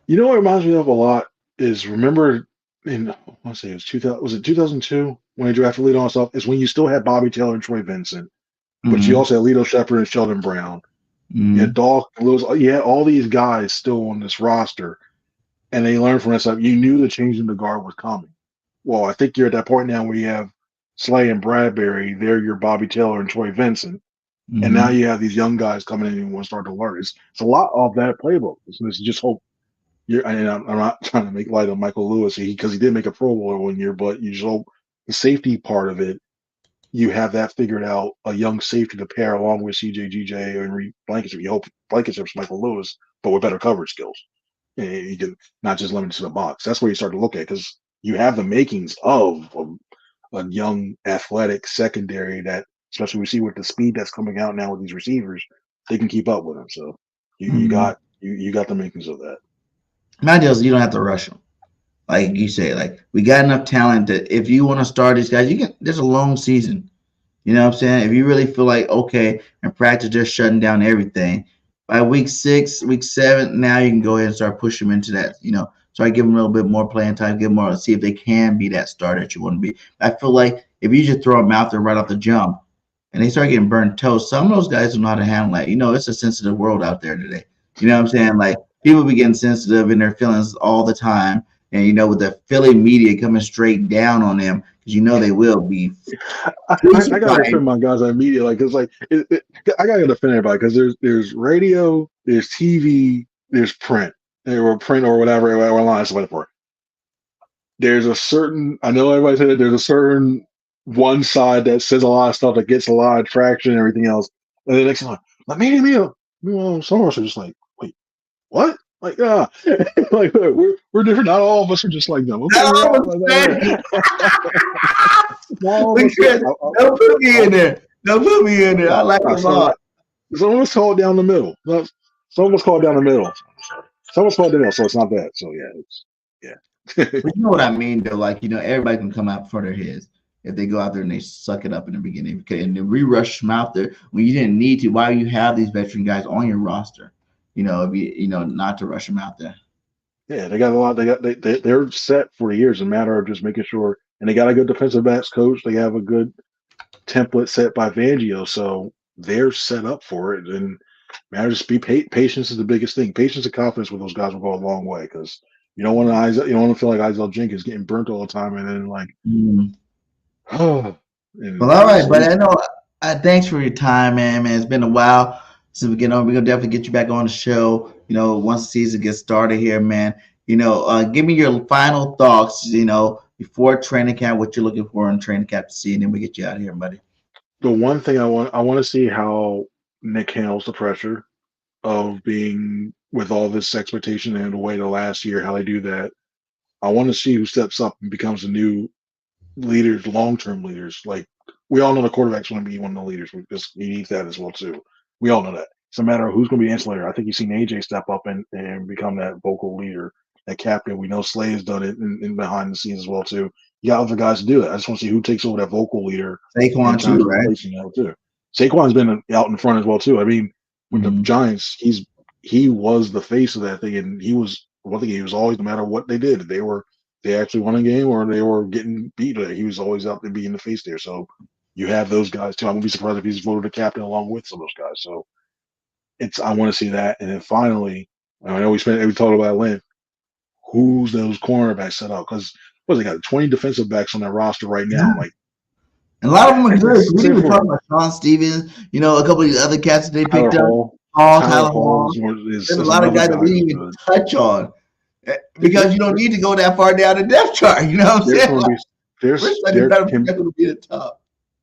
You know what reminds me of a lot is remember in I want to say it was 2000, was it 2002 when they drafted lead on stuff? Is when you still had Bobby Taylor and Troy Vincent, but you also had Lito Shepherd and Sheldon Brown. You had Dolph Lewis. You had all these guys still on this roster, and they learned from that stuff. You knew the change in the guard was coming. Well, I think you're at that point now where you have Slay and Bradbury. They're your Bobby Taylor and Troy Vincent. And now you have these young guys coming in and want to start to learn. It's a lot of that playbook. It's just hope. I'm not trying to make light of Michael Lewis because he did make a Pro Bowl one year, but you just hope the safety part of it you have that figured out, a young safety to pair along with CJ, and Blankenship. You hope Blankenship's Michael Lewis, but with better coverage skills. And you can not just limit it to the box. That's where you start to look at, because you have the makings of a young athletic secondary that, especially we see with the speed that's coming out now with these receivers, they can keep up with them. So you got the makings of that. My deal is you don't have to rush them. Like you say, like we got enough talent that if you want to start these guys, you can. There's a long season. You know what I'm saying? If you really feel like, okay, in practice they're shutting down everything, by week 6, week 7, now you can go ahead and start pushing them into that, start giving them a little bit more playing time, give them more, see if they can be that starter that you want to be. I feel like if you just throw them out there right off the jump and they start getting burnt toast, some of those guys don't know how to handle that. It's a sensitive world out there today. You know what I'm saying? Like people be getting sensitive in their feelings all the time. And with the Philly media coming straight down on them, because they will be. I gotta defend my guys on media, like it's like I gotta defend everybody, because there's radio, there's TV, there's print, or whatever line is for. There's a certain, I know everybody said that there's a certain one side that says a lot of stuff that gets a lot of traction and everything else, and the next one, like meanwhile, some of us are just like, wait, what? Like, like we're different. Not all of us are just like them. Okay, Don't put me in there. Don't put me in there. I like them all. Someone's called down the middle. Someone's called down the middle. Someone's called down, so it's not bad. So yeah. But you know what I mean, though. Like everybody can come out for their heads if they go out there and they suck it up in the beginning. Okay, and then rush them out there when you didn't need to. Why do you have these veteran guys on your roster? If not to rush them out there. Yeah, they got a lot. They're set for years. A matter of just making sure, and they got a good defensive backs coach. They have a good template set by Fangio, so they're set up for it. And matter just be patience is the biggest thing. Patience and confidence with those guys will go a long way, because you don't want to feel like Isaiah Jenkins getting burnt all the time, and then like, well, all right, but I know. Thanks for your time, man. Man, it's been a while. So we're gonna definitely get you back on the show. Once the season gets started here, man. Give me your final thoughts. Before training camp, what you're looking for in training camp to see, and then we get you out of here, buddy. The one thing I want to see how Nick handles the pressure of being with all this expectation and the way the last year, how they do that. I want to see who steps up and becomes the new leaders, long-term leaders. Like we all know the quarterback's going to be one of the leaders. He needs that as well too. We all know that. It's a matter of who's going to be ancillary. I think you've seen AJ step up and become that vocal leader, that captain. We know Slade's done it in behind the scenes as well too. You got other guys to do that. I just want to see who takes over that vocal leader. Saquon too, right? Too. Saquon's been out in front as well too. I mean, with the Giants, he was the face of that thing, and he was one thing. He was always, no matter what they did, they actually won a game or they were getting beat. He was always out there being the face there. So you have those guys too. I wouldn't be surprised if he's voted a captain along with some of those guys. So I want to see that. And then finally, I know we talked about Lynn. Who's those cornerbacks set up? Because they got 20 defensive backs on that roster right now. Like, and a lot of them are good. We were talking about Sean Stevens. A couple of these other cats that they picked up. Tyler Hall. There's a lot of guys that we didn't even touch on because you don't need to go that far down the depth chart. You know what I'm saying?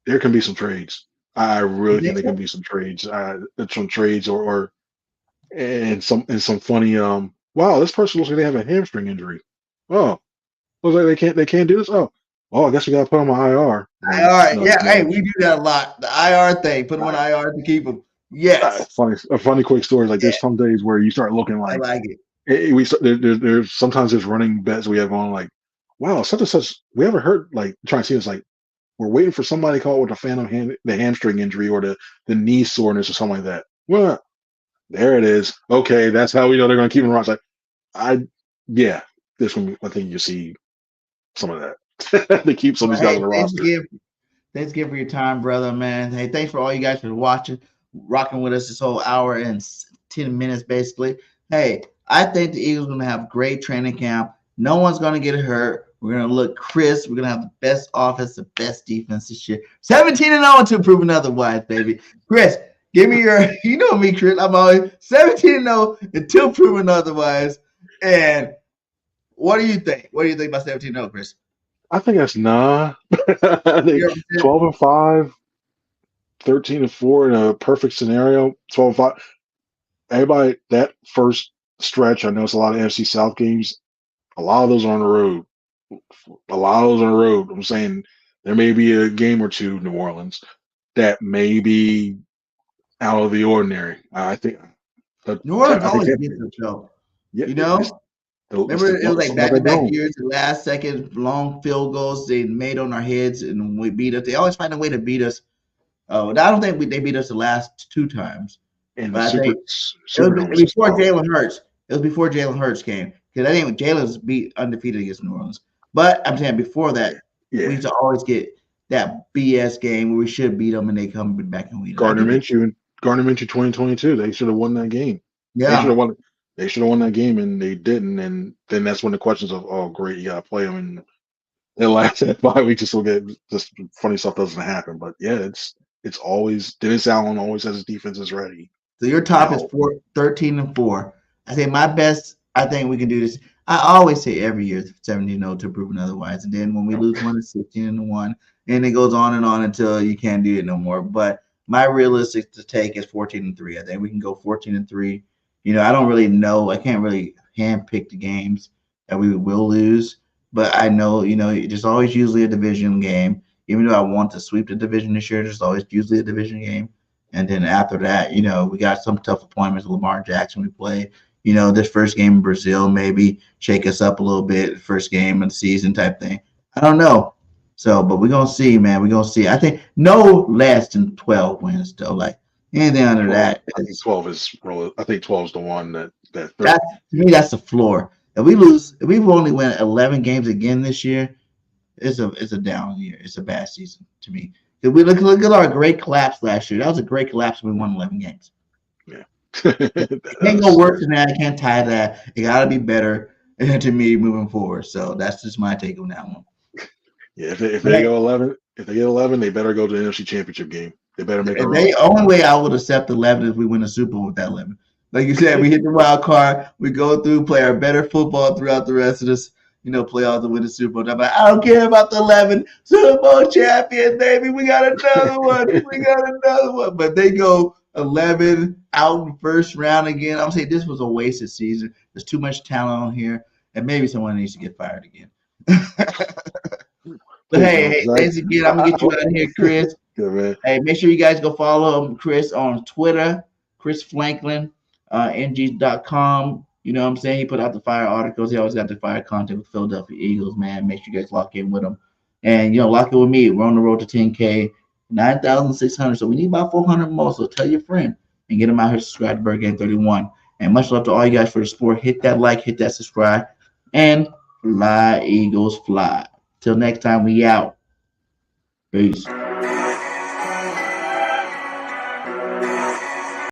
There can be some trades. I really think there can be some trades. Some trades or some funny. Wow, this person looks like they have a hamstring injury. Oh, looks like they can't do this. Oh, I guess we got to put them on IR. Hey, we do that a lot. The IR thing, put them on IR to keep them. Yes. A funny quick story. Like there's some days where you start looking like, I like it. There's sometimes there's running bets we have on like, wow, such and such. We haven't heard like trying to see this like. We're waiting for somebody to call with the hamstring injury or the knee soreness or something like that. Well, there it is. Okay, that's how we know they're going to keep them around. It's like, this one, I think you see some of that. They keep some of these guys on the roster. Thanks again for your time, brother, man. Hey, thanks for all you guys for watching, rocking with us this whole hour and 10 minutes, basically. Hey, I think the Eagles are going to have a great training camp. No one's going to get hurt. We're going to look crisp. We're going to have the best offense, the best defense this year. 17-0 until proven otherwise, baby. Chris, give me your – you know me, Chris. I'm always 17-0 until proven otherwise. And what do you think? What do you think about 17-0, Chris? I think that's nah. I think 12-5, 13-4 in a perfect scenario. 12-5. Everybody, that first stretch, I know it's a lot of NFC South games. A lot of those are on the road. A lot of those on the road. I'm saying there may be a game or two, New Orleans, that may be out of the ordinary. I think. New Orleans I think always that. gets us though. Yeah, You know, it's remember it was like something about that back-to-back dome. years, the last second long field goals they made on our heads, and we beat us. They always find a way to beat us. I don't think they beat us the last two times, And the but I think it was Superdome is just before always. Jalen Hurts. It was before Jalen Hurts came because I think Jalen's beat undefeated against New Orleans. But I'm saying before that, we Yeah. used to always get that BS game where we should beat them and they come back and win. I Gardner think, Minshew, Gardner Minshew 2022. They should have won that game. They should yeah. have won. They should have won that game, and they didn't. And then that's when the questions of, oh, great, you got to play them. And it lasted 5 weeks just so get just funny stuff doesn't happen. But yeah, it's always Dennis Allen always has his defenses ready. So your top is Now, 13-4. I say my best. I think we can do this. I always say every year 17-0 to prove otherwise. And then when we lose one, it's 16-1, and it goes on and on until you can't do it no more. But my realistic to take is 14-3. I think we can go 14-3. I don't really know. I can't really handpick the games that we will lose, but I know there's always usually a division game. Even though I want to sweep the division this year, there's always usually a division game. And then after that, we got some tough appointments. Lamar Jackson, we play. This first game in Brazil, maybe shake us up a little bit. First game of the season type thing. I don't know. So, but we're going to see, man. We're going to see. I think no less than 12 wins, though. Like anything under 12. that. I think 12 is. I think 12 is the one that. To me, that's the floor. If we've only won 11 games again this year, it's a down year. It's a bad season to me. If we look at our great collapse last year. That was a great collapse when we won 11 games. Yeah. It can't go worse than that. It can't tie that. It got to be better to me moving forward. So that's just my take on that one. Yeah, if they go 11, if they get 11, they better go to the NFC Championship game. They better make a run. Only way I would accept 11 is we win a Super Bowl with that 11. Like you said, we hit the wild card. We go through, play our better football throughout the rest of this, playoffs to win the Super Bowl. But I don't care about the 11 Super Bowl champions, baby. We got another one. We got another one. But they go 11 out in the first round again. I'm saying this was a wasted season. There's too much talent on here, and maybe someone needs to get fired again. But hey, thanks again. I'm gonna get you out of here, Chris. Good, man. Hey, make sure you guys go follow Chris on Twitter, Chris Franklin, ng.com. You know what I'm saying? He put out the fire articles. He always got the fire content with Philadelphia Eagles, man. Make sure you guys lock in with him. And, lock in with me. We're on the road to 10K, 9,600. So we need about 400 more. So tell your friend and get him out here to subscribe to Birdgang31. And much love to all you guys for the support. Hit that like, hit that subscribe, and fly, Eagles, fly. Till next time, we out. Peace.